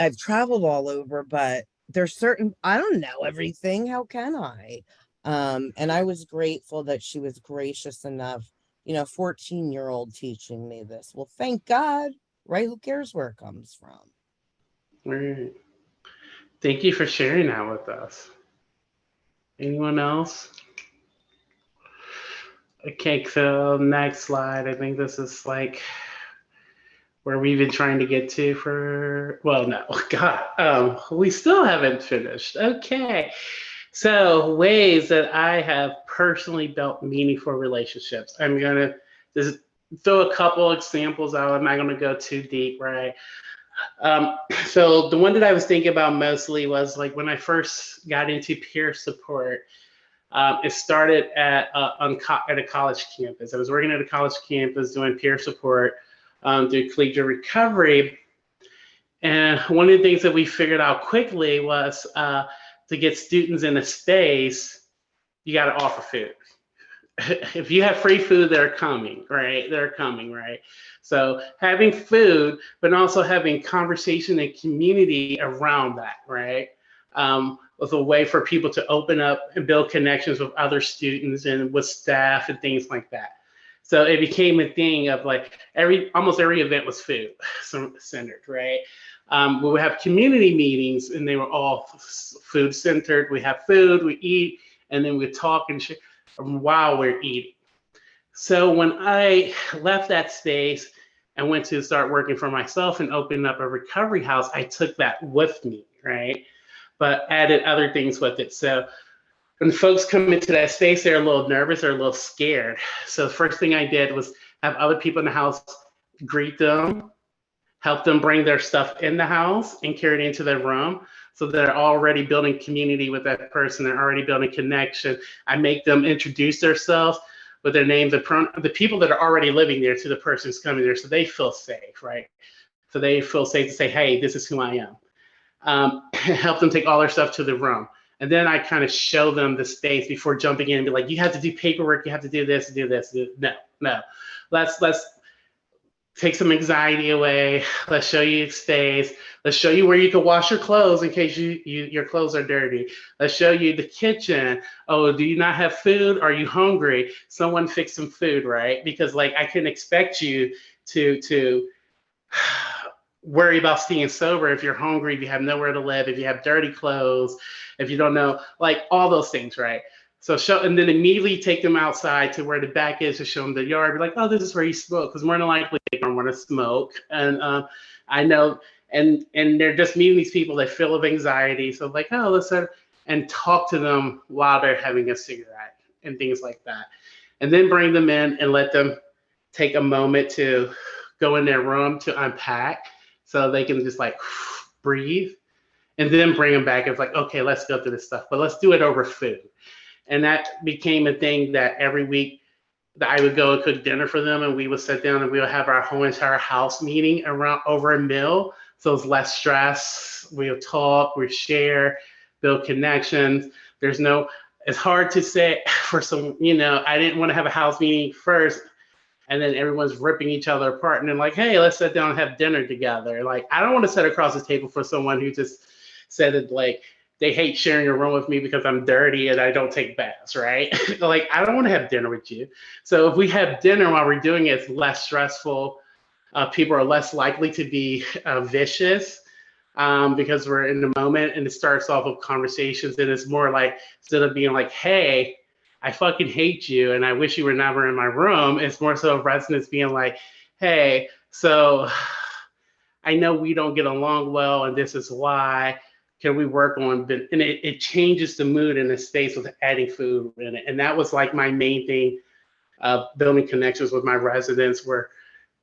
I've traveled all over, but there's certain, I don't know everything. How can I? And I was grateful that she was gracious enough, you know, 14-year-old teaching me this. Well, thank God, right? Who cares where it comes from? Right. Thank you for sharing that with us. Anyone else? Okay, so next slide. I think this is like where we've been trying to get to for, well, no, God, we still haven't finished. Okay. So ways that I have personally built meaningful relationships. I'm going to just throw a couple examples out. I'm not going to go too deep, right? So the one that I was thinking about mostly was like when I first got into peer support. It started at a college campus. I was working at a college campus doing peer support through collegiate recovery. And one of the things that we figured out quickly was to get students in a space, you got to offer food. If you have free food, they're coming, right? They're coming, right? So having food, but also having conversation and community around that, right? Was a way for people to open up and build connections with other students and with staff and things like that. So it became a thing of like almost every event was food centered, right? We would have community meetings and they were all food centered. We have food, we eat, and then we talk and share while we're eating. So when I left that space and went to start working for myself and open up a recovery house, I took that with me, right? But added other things with it. So when folks come into that space, they're a little nervous or a little scared. So the first thing I did was have other people in the house greet them, help them bring their stuff in the house and carry it into their room. So they're already building community with that person. They're already building connection. I make them introduce themselves with their name, the people that are already living there to the person who's coming there, so they feel safe, right? So they feel safe to say, hey, this is who I am. Help them take all their stuff to the room. And then I kind of show them the space before jumping in and be like, you have to do paperwork, you have to do this, do this. No. Let's take some anxiety away. Let's show you space. Let's show you where you can wash your clothes in case your clothes are dirty. Let's show you the kitchen. Oh, do you not have food? Are you hungry? Someone fix some food, right? Because like I can expect you to worry about staying sober if you're hungry, if you have nowhere to live, if you have dirty clothes, if you don't know, like all those things, right? So and then immediately take them outside to where the back is to show them the yard. Be like, oh, this is where you smoke, because more than likely they don't want to smoke. And I know, and they're just meeting these people that feel of anxiety. So like, oh, listen, and talk to them while they're having a cigarette and things like that. And then bring them in and let them take a moment to go in their room to unpack so they can just like breathe, and then bring them back. It's like, okay, let's go through this stuff, but let's do it over food. And that became a thing that every week that I would go and cook dinner for them, and we would sit down and we would have our whole entire house meeting around over a meal. So it's less stress. We'll talk, we share, build connections. It's hard to say for some, I didn't want to have a house meeting first and then everyone's ripping each other apart and then like, hey, let's sit down and have dinner together. Like, I don't want to sit across the table for someone who just said it like, they hate sharing a room with me because I'm dirty and I don't take baths, right? Like, I don't want to have dinner with you. So if we have dinner while we're doing it, it's less stressful. People are less likely to be vicious because we're in the moment, and it starts off with conversations. And it's more like, instead of being like, hey, I fucking hate you and I wish you were never in my room, it's more so resonance being like, hey, so I know we don't get along well and this is why. Can we work on, and it changes the mood in the space with adding food in it. And that was like my main thing, building connections with my residents, were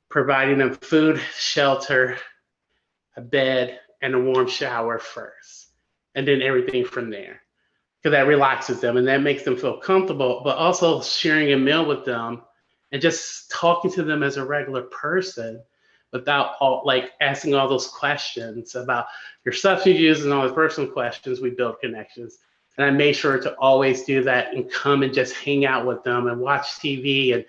providing them food, shelter, a bed, and a warm shower first, and then everything from there. Because that relaxes them and that makes them feel comfortable, but also sharing a meal with them and just talking to them as a regular person without asking all those questions about your substance use and all those personal questions. We build connections. And I made sure to always do that and come and just hang out with them and watch TV and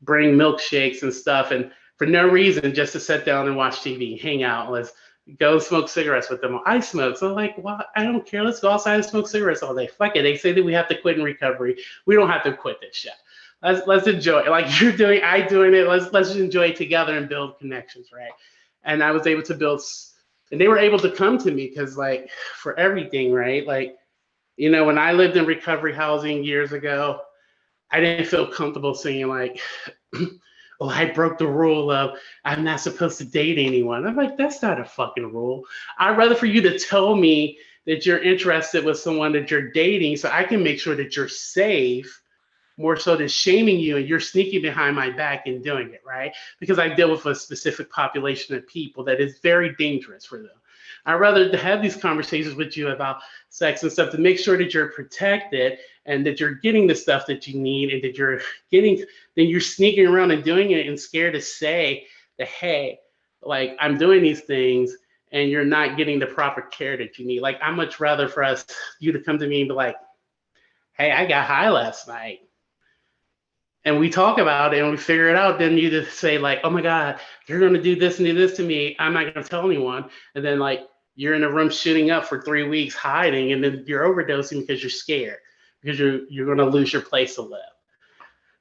bring milkshakes and stuff. And for no reason, just to sit down and watch TV, hang out. Let's go smoke cigarettes with them. I smoke. So like, well, I don't care. Let's go outside and smoke cigarettes all day. Fuck it. They say that we have to quit in recovery. We don't have to quit this shit. Let's enjoy it. Like you're doing, I doing it. Let's just enjoy it together and build connections, right? And I was able to build, and they were able to come to me because like for everything, right? Like, when I lived in recovery housing years ago, I didn't feel comfortable saying like, oh, I broke the rule of I'm not supposed to date anyone. I'm like, that's not a fucking rule. I'd rather for you to tell me that you're interested with someone that you're dating so I can make sure that you're safe, more so than shaming you and you're sneaking behind my back and doing it, right? Because I deal with a specific population of people that is very dangerous for them. I'd rather to have these conversations with you about sex and stuff to make sure that you're protected and that you're getting the stuff that you need and that you're getting, then you're sneaking around and doing it and scared to say that, hey, like I'm doing these things and you're not getting the proper care that you need. Like I'd much rather for us, you to come to me and be like, hey, I got high last night. And we talk about it and we figure it out, then you just say like, oh my God, you're going to do this and do this to me. I'm not going to tell anyone. And then like you're in a room shooting up for 3 weeks hiding and then you're overdosing because you're scared because you're going to lose your place to live.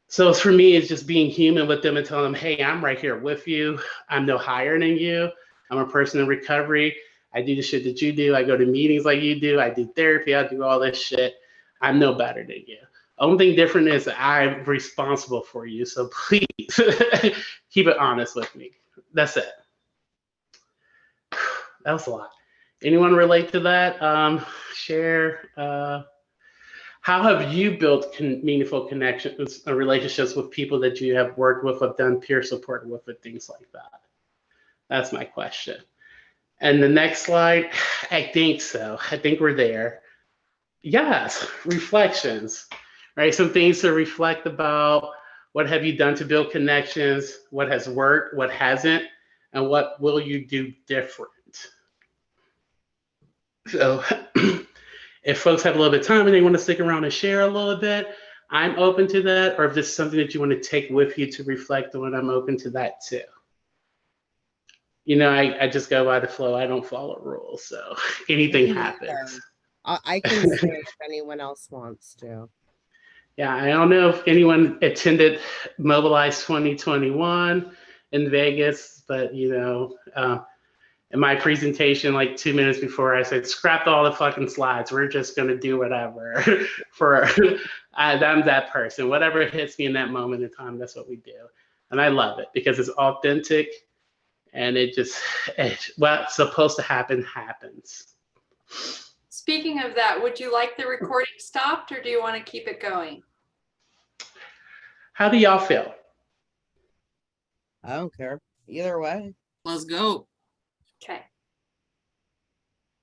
So for me, it's just being human with them and telling them, hey, I'm right here with you. I'm no higher than you. I'm a person in recovery. I do the shit that you do. I go to meetings like you do. I do therapy. I do all this shit. I'm no better than you. Only thing different is I'm responsible for you. So please keep it honest with me. That's it. That was a lot. Anyone relate to that? Share. How have you built meaningful connections and relationships with people that you have worked with, have done peer support with, and things like that? That's my question. And the next slide, I think so. I think we're there. Yes, reflections, right? Some things to reflect about. What have you done to build connections? What has worked? What hasn't? And what will you do different? So if folks have a little bit of time and they want to stick around and share a little bit, I'm open to that. Or if this is something that you want to take with you to reflect on, I'm open to that too. You know, I just go by the flow. I don't follow rules. So anything happens. I can say if anyone else wants to. Yeah, I don't know if anyone attended Mobilize 2021 in Vegas, but you know, in my presentation, like 2 minutes before, I said, scrap all the fucking slides. We're just gonna do whatever. I'm that person. Whatever hits me in that moment in time, that's what we do, and I love it because it's authentic, and what's supposed to happen happens. Speaking of that, would you like the recording stopped or do you want to keep it going? How do y'all feel? I don't care. Either way. Let's go. Okay.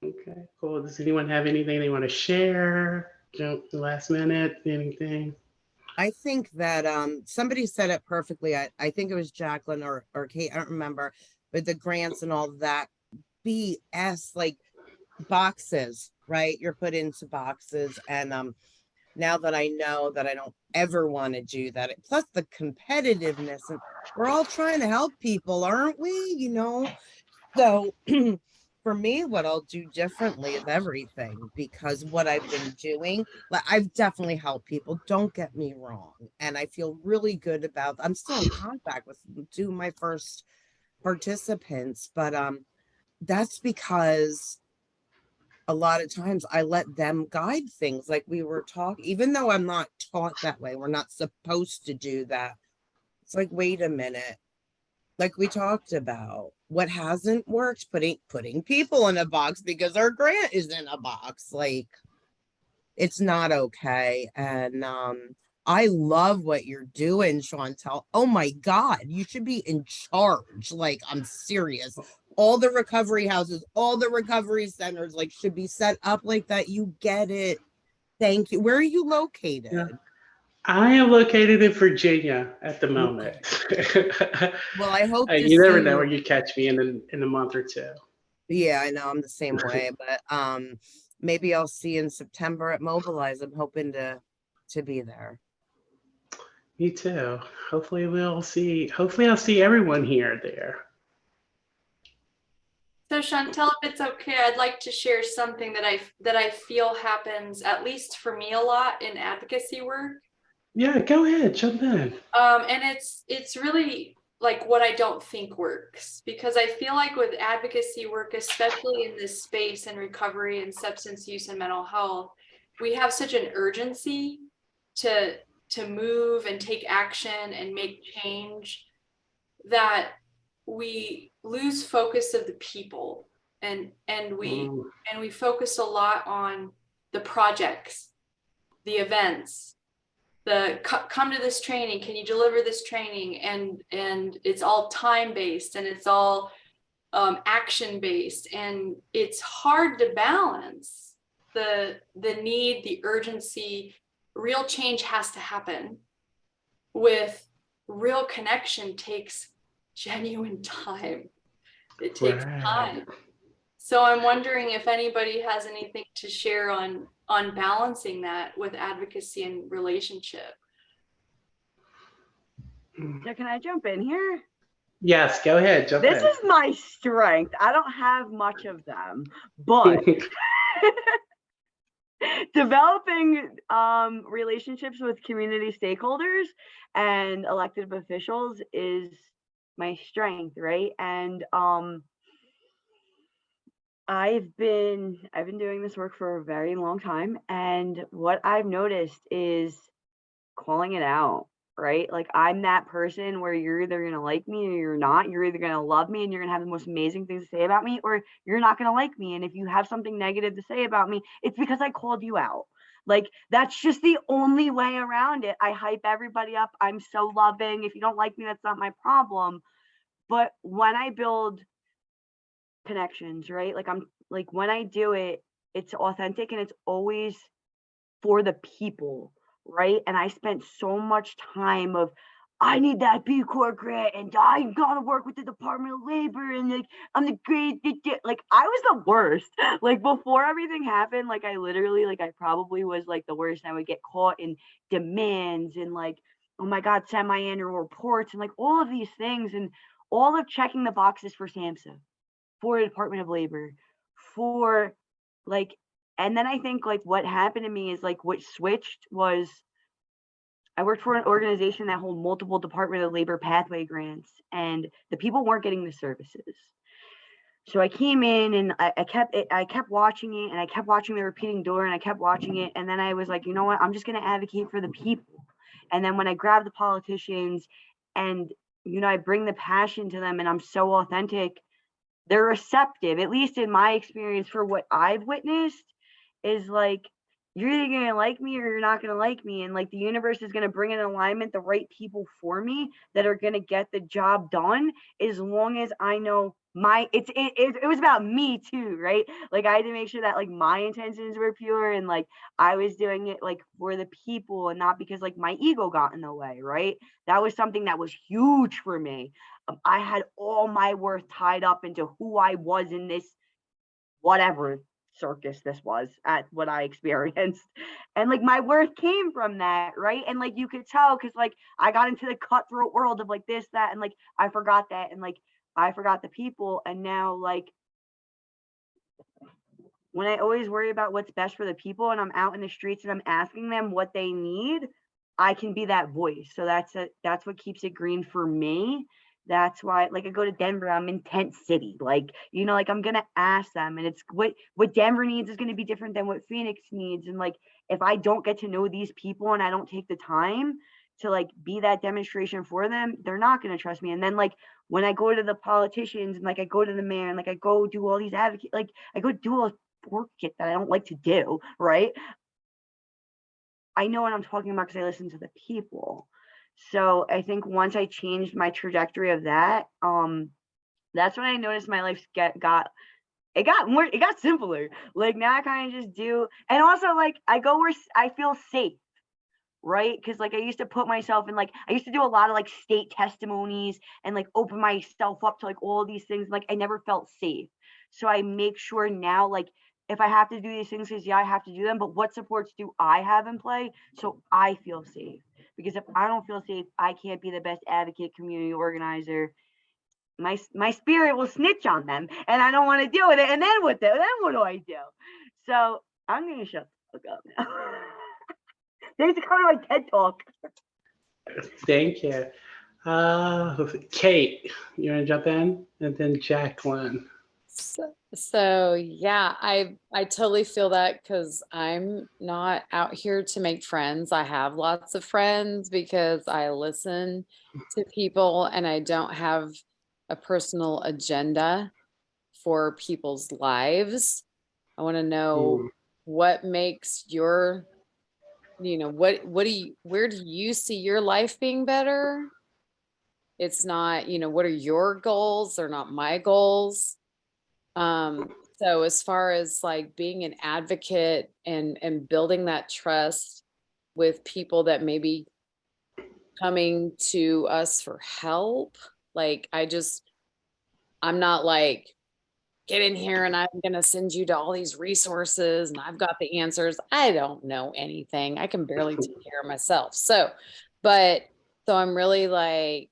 Okay, cool. Does anyone have anything they want to share? Jump the last minute, anything? I think that somebody said it perfectly. I think it was Jacqueline or Kate, I don't remember, but the grants and all that BS, like boxes, right? You're put into boxes. And now that I know that I don't ever want to do that, plus the competitiveness, and we're all trying to help people, aren't we? You know, so for me, what I'll do differently is everything, because what I've been doing, like I've definitely helped people, don't get me wrong, and I feel really good about, I'm still in contact with 2 of my first participants, but that's because a lot of times I let them guide things, like we were talking, even though I'm not taught that way, we're not supposed to do that. It's like, wait a minute, like we talked about, what hasn't worked, putting people in a box because our grant is in a box, like it's not okay. And I love what you're doing, Shauntelle. Oh my God, you should be in charge. Like, I'm serious. All the recovery houses, all the recovery centers, like, should be set up like that. You get it. Thank you. Where are you located? Yeah. I am located in Virginia at the moment. Well, I hope to you never see know where you catch me in a month or two. Yeah, I know, I'm the same way, but maybe I'll see you in September at Mobilize. I'm hoping to be there. Me too. Hopefully I'll see everyone here there. So Shauntelle, if it's okay, I'd like to share something that I feel happens, at least for me, a lot in advocacy work. Yeah, go ahead, jump in. And it's really like what I don't think works, because I feel like with advocacy work, especially in this space and recovery and substance use and mental health, we have such an urgency to move and take action and make change. that we lose focus of the people, and we focus a lot on the projects, the events, the come to this training, can you deliver this training, and it's all time based, and it's all action based, and it's hard to balance the need, the urgency. Real change has to happen with real connection. Takes genuine time. It takes time. So I'm wondering if anybody has anything to share on balancing that with advocacy and relationship. So can I jump in here? Yes, go ahead. Jump This in. is my strength. I don't have much of them, but developing relationships with community stakeholders and elected officials is my strength, right? And I've been doing this work for a very long time, and what I've noticed is calling it out, right? Like, I'm that person where you're either gonna like me or you're not. You're either gonna love me and you're gonna have the most amazing things to say about me, or you're not gonna like me. And if you have something negative to say about me, it's because I called you out. Like, that's just the only way around it. I hype everybody up. I'm so loving. If you don't like me, that's not my problem. But when I build connections, right? Like, I'm like, when I do it, it's authentic and it's always for the people, right? And I spent so much time of, I need that B Corp grant, and I gotta work with the Department of Labor, and like, I'm the great, like, I was the worst. Like, before everything happened, like, I literally, like, I probably was like the worst. I would get caught in demands and like, oh my God, semi-annual reports and like all of these things, and all of checking the boxes for SAMHSA, for the Department of Labor, for like, and then I think like what happened to me is like what switched was I worked for an organization that hold multiple Department of Labor pathway grants, and the people weren't getting the services. So I came in and I kept watching it, and I kept watching the repeating door, and I kept watching it. And then I was like, you know what? I'm just going to advocate for the people. And then when I grab the politicians and, you know, I bring the passion to them and I'm so authentic, they're receptive, at least in my experience for what I've witnessed, is like, you're either going to like me or you're not going to like me. And like, the universe is going to bring in alignment the right people for me that are going to get the job done, as long as I know it was about me too, right? Like, I had to make sure that like my intentions were pure, and like I was doing it like for the people and not because like my ego got in the way, right? That was something that was huge for me. I had all my worth tied up into who I was in this whatever circus this was at what I experienced, and like my worth came from that, right? And like you could tell, because like I got into the cutthroat world of like this, that, and like I forgot that, and like I forgot the people. And now like when I always worry about what's best for the people and I'm out in the streets and I'm asking them what they need, I can be that voice. So that's what keeps it green for me. That's why, like, I go to Denver, I'm in tent city, like, you know, like I'm gonna ask them, and it's what Denver needs is going to be different than what Phoenix needs. And like, if I don't get to know these people and I don't take the time to like be that demonstration for them, they're not going to trust me. And then like when I go to the politicians and like I go to the mayor and like I go do all these advocate, like I go do all work shit that I don't like to do, right? I know what I'm talking about because I listen to the people. So I think once I changed my trajectory of that, that's when I noticed my life got simpler. Like now I kind of just do, and also like I go where I feel safe, right? Because like I used to put myself in, like I used to do a lot of like state testimonies and like open myself up to like all these things. Like I never felt safe. So I make sure now, like if I have to do these things, because yeah, I have to do them, but what supports do I have in play so I feel safe? Because if I don't feel safe, I can't be the best advocate, community organizer. My spirit will snitch on them, and I don't want to deal with it. And then what do I do? So I'm gonna shut the fuck up now. Thanks for coming to my TED Talk. Thank you. Kate, you want to jump in? And then Jacqueline. So yeah, I totally feel that because I'm not out here to make friends. I have lots of friends because I listen to people and I don't have a personal agenda for people's lives. I want to know what makes your, what do you, where do you see your life being better? It's not, what are your goals? They're not my goals. So as far as like being an advocate and building that trust with people that may be coming to us for help, like I'm not like, get in here and I'm gonna send you to all these resources and I've got the answers. I don't know anything. I can barely take care of myself. So I'm really like,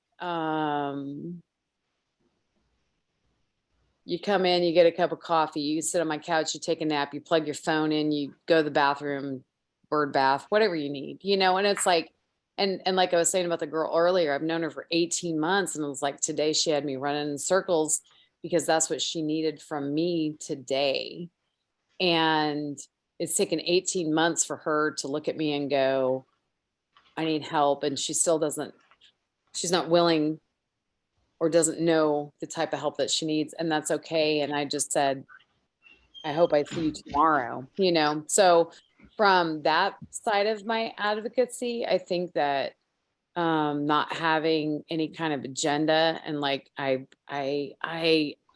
you come in, you get a cup of coffee, you sit on my couch, you take a nap, you plug your phone in, you go to the bathroom, bird bath, whatever you need, and it's like, and like I was saying about the girl earlier, I've known her for 18 months and it was like today she had me running in circles because that's what she needed from me today. And it's taken 18 months for her to look at me and go, I need help. And she still she's not willing or doesn't know the type of help that she needs. And that's okay. And I just said, I hope I see you tomorrow, So from that side of my advocacy, I think that not having any kind of agenda and like I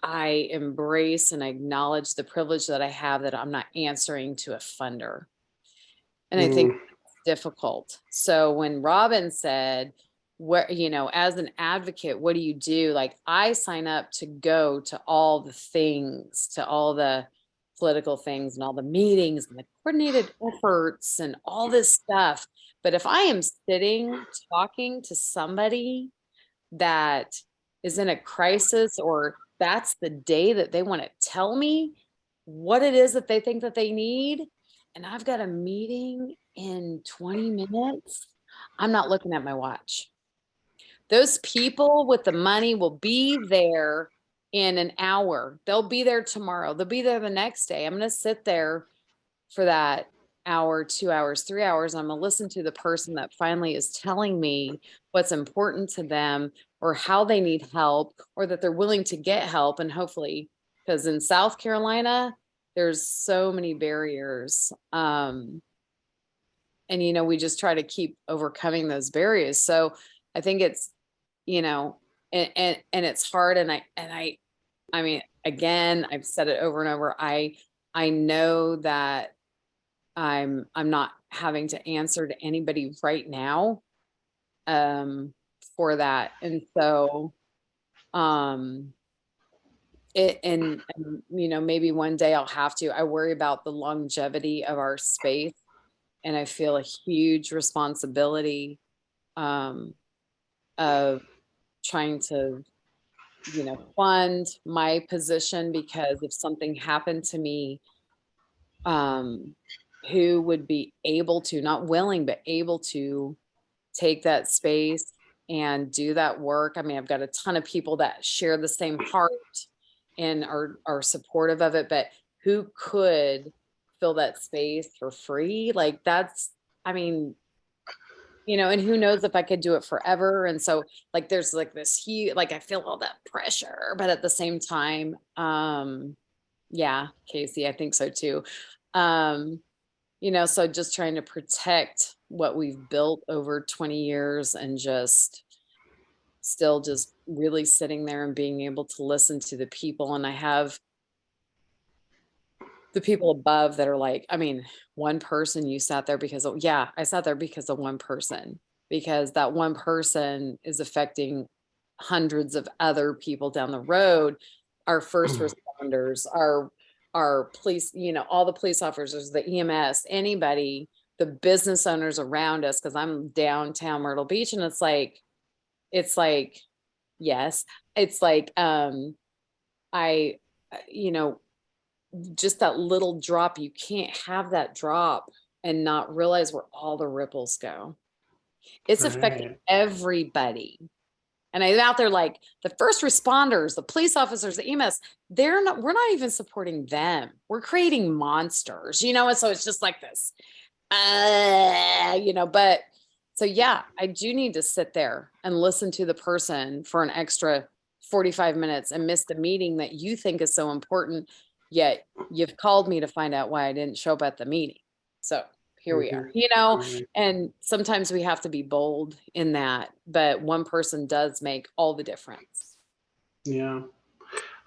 embrace and acknowledge the privilege that I have that I'm not answering to a funder. And I think it's difficult. So when Robyn said, as an advocate, what do you do? Like I sign up to go to all the things, to all the political things and all the meetings and the coordinated efforts and all this stuff. But if I am sitting talking to somebody that is in a crisis, or that's the day that they want to tell me what it is that they think that they need, and I've got a meeting in 20 minutes, I'm not looking at my watch. Those people with the money will be there in an hour. They'll be there tomorrow. They'll be there the next day. I'm going to sit there for that hour, 2 hours, 3 hours. I'm going to listen to the person that finally is telling me what's important to them or how they need help or that they're willing to get help. And hopefully, because in South Carolina, there's so many barriers. And, we just try to keep overcoming those barriers. So I think it's, and it's hard. And I mean, again, I've said it over and over. I know that I'm not having to answer to anybody right now, for that. And so, maybe one day I'll have to. I worry about the longevity of our space, and I feel a huge responsibility of trying to, fund my position, because if something happened to me, who would be able to, not willing, but able to take that space and do that work. I mean, I've got a ton of people that share the same heart and are supportive of it, but who could fill that space for free? Like that's, I mean, and who knows if I could do it forever. And so like, there's like this huge, like I feel all that pressure, but at the same time, yeah, Casey, I think so too. So just trying to protect what we've built over 20 years and just really sitting there and being able to listen to the people. And I have the people above that are like, I mean, one person you sat there because of, yeah, I sat there because of one person, because that one person is affecting hundreds of other people down the road, our first responders, our police, all the police officers, the EMS, anybody, the business owners around us, because I'm downtown Myrtle Beach, and it's like, yes, it's like, just that little drop, you can't have that drop and not realize where all the ripples go. It's affecting everybody. And I'm out there like the first responders, the police officers, the EMS, we're not even supporting them. We're creating monsters, and so it's just like this, but so yeah, I do need to sit there and listen to the person for an extra 45 minutes and miss the meeting that you think is so important, yet you've called me to find out why I didn't show up at the meeting. So here we are, and sometimes we have to be bold in that, but one person does make all the difference. Yeah.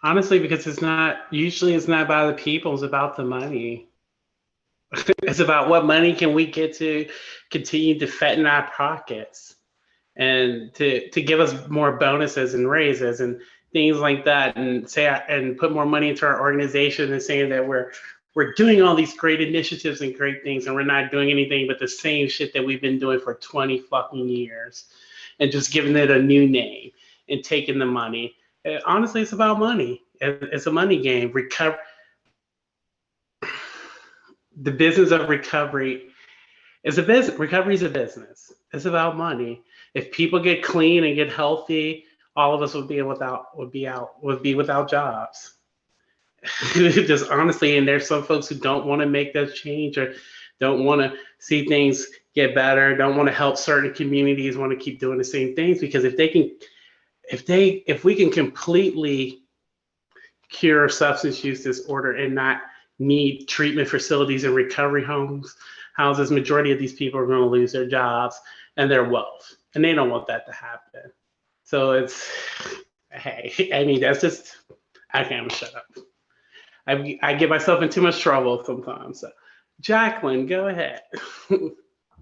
Honestly, because it's not about the people, it's about the money. It's about what money can we get to continue to fatten our pockets and to give us more bonuses and raises and things like that, and put more money into our organization, and saying that we're doing all these great initiatives and great things, and we're not doing anything but the same shit that we've been doing for 20 fucking years, and just giving it a new name and taking the money. Honestly, it's about money. It's a money game. The business of recovery is a business. Recovery is a business. It's about money. If people get clean and get healthy, all of us would be without jobs. Just honestly, and there's some folks who don't want to make that change, or don't want to see things get better, don't want to help certain communities, want to keep doing the same things, because if we can completely cure substance use disorder and not need treatment facilities and recovery houses, majority of these people are going to lose their jobs and their wealth, and they don't want that to happen. So that's just, I can't shut up. I get myself in too much trouble sometimes. So, Jacqueline, go ahead.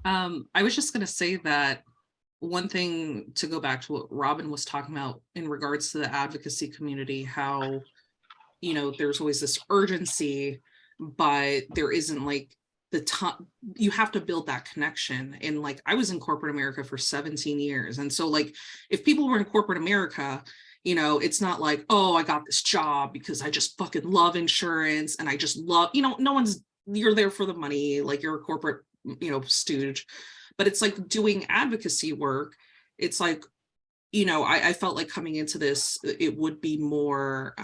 I was just going to say that one thing, to go back to what Robyn was talking about in regards to the advocacy community, how, there's always this urgency, but there isn't like the time. You have to build that connection. And like, I was in corporate America for 17 years. And so like, if people were in corporate America, it's not like, oh, I got this job because I just fucking love insurance and I just love, you're there for the money, like you're a corporate, stooge. But it's like doing advocacy work. It's like, I felt like coming into this, it would be more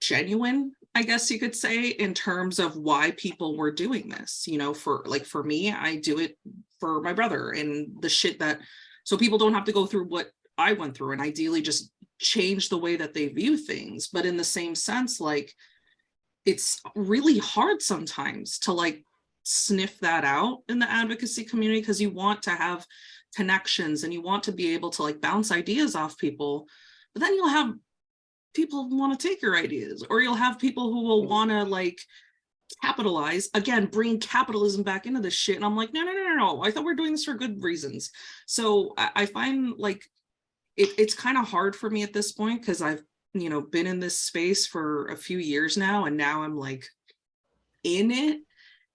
genuine, I guess you could say, in terms of why people were doing this. For me, I do it for my brother and the shit that, so people don't have to go through what I went through, and ideally just change the way that they view things. But in the same sense, like, it's really hard sometimes to like sniff that out in the advocacy community, because you want to have connections and you want to be able to like bounce ideas off people, but then you'll have people want to take your ideas, or you'll have people who will want to like capitalize, again, bring capitalism back into this shit. And I'm like, no, I thought we were doing this for good reasons. So I find like it's kind of hard for me at this point, because I've been in this space for a few years now, and now I'm like in it,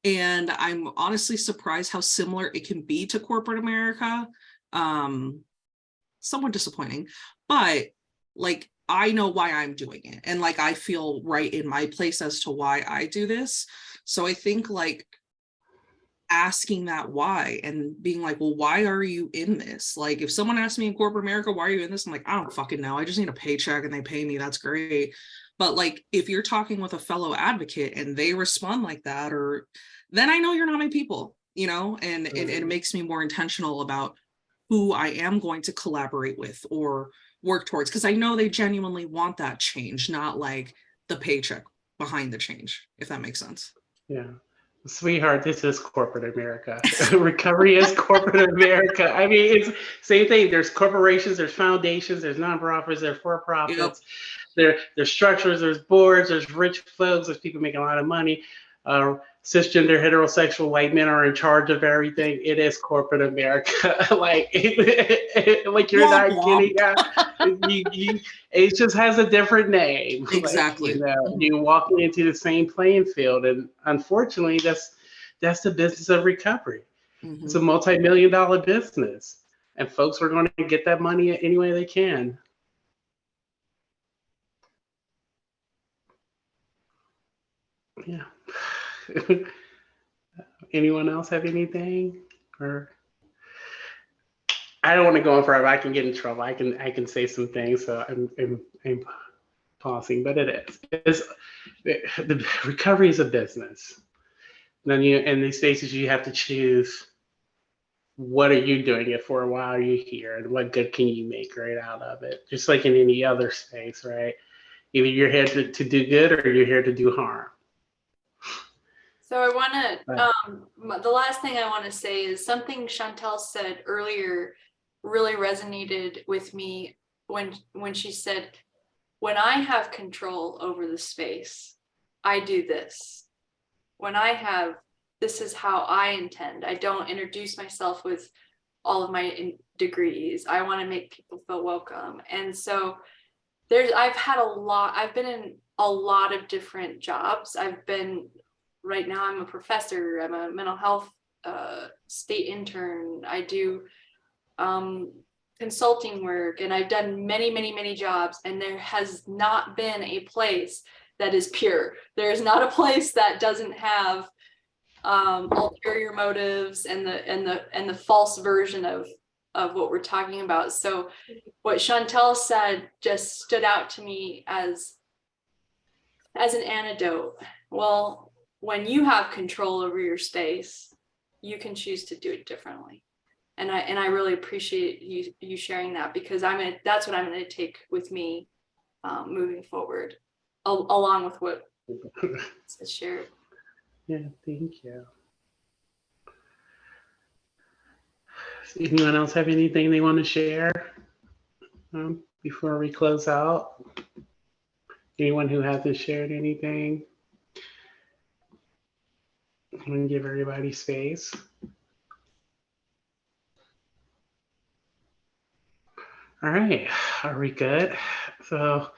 and I'm honestly surprised how similar it can be to corporate America. Somewhat disappointing, but like, I know why I'm doing it, and like I feel right in my place as to why I do this. So I think like asking that why, and being like, well, why are you in this? Like, if someone asks me in corporate America, why are you in this? I'm like, I don't fucking know. I just need a paycheck and they pay me. That's great. But like, if you're talking with a fellow advocate and they respond like that, or then I know you're not my people, and it makes me more intentional about who I am going to collaborate with or work towards, because I know they genuinely want that change, not like the paycheck behind the change, if that makes sense. Yeah. Sweetheart, this is corporate America. Recovery is corporate America. I mean, it's same thing. There's corporations, there's foundations, there's nonprofits, there's for-profits, there's structures, there's boards, there's rich folks, there's people making a lot of money. Cisgender heterosexual white men are in charge of everything. It is corporate America. like you're not getting it just has a different name. Exactly. You're walking into the same playing field, and unfortunately, that's the business of recovery. Mm-hmm. It's a multi-million-dollar business, and folks are going to get that money any way they can. Yeah. Anyone else have anything? Or I don't want to go on forever. I can get in trouble. I can say some things, so I'm pausing. But it is. The recovery is a business. Then in these spaces you have to choose. What are you doing it for? Why are you here? And what good can you make right out of it? Just like in any other space, right? Either you're here to do good or you're here to do harm. So I want to, the last thing I want to say is something Shauntelle said earlier really resonated with me when she said, when I have control over the space, I do this. When I have, this is how I intend. I don't introduce myself with all of my degrees. I want to make people feel welcome. And so I've been in a lot of different jobs. Right now I'm a professor, I'm a mental health state intern. I do consulting work, and I've done many jobs, and there has not been a place that is pure. There is not a place that doesn't have ulterior motives and the false version of what we're talking about. So what Shauntelle said just stood out to me as an antidote. Well, when you have control over your space, you can choose to do it differently. And I really appreciate you sharing that, because that's what I'm going to take with me moving forward, along with what is shared. Yeah, thank you. Does anyone else have anything they want to share before we close out? Anyone who hasn't shared anything? I'm going to give everybody space. All right, are we good? So,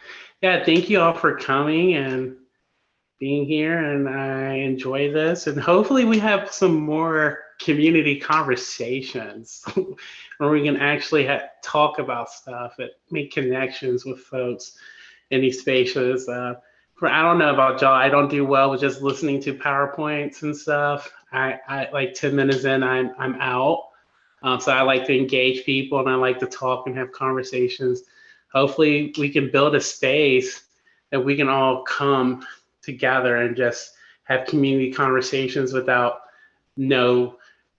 yeah, thank you all for coming and being here, and I enjoy this, and hopefully we have some more community conversations where we can actually talk about stuff and make connections with folks in these spaces. I don't know about y'all, I don't do well with just listening to PowerPoints and stuff. I like 10 minutes in, I'm out. So I like to engage people, and I like to talk and have conversations. Hopefully we can build a space that we can all come together and just have community conversations without no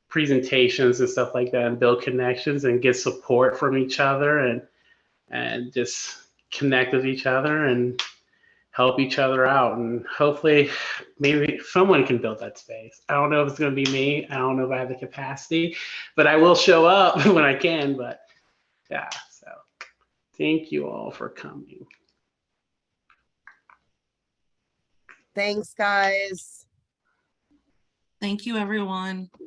presentations and stuff like that, and build connections and get support from each other, and just connect with each other and help each other out. And hopefully maybe someone can build that space. I don't know if it's going to be me. I don't know if I have the capacity, but I will show up when I can. But yeah, so thank you all for coming. Thanks, guys. Thank you, everyone.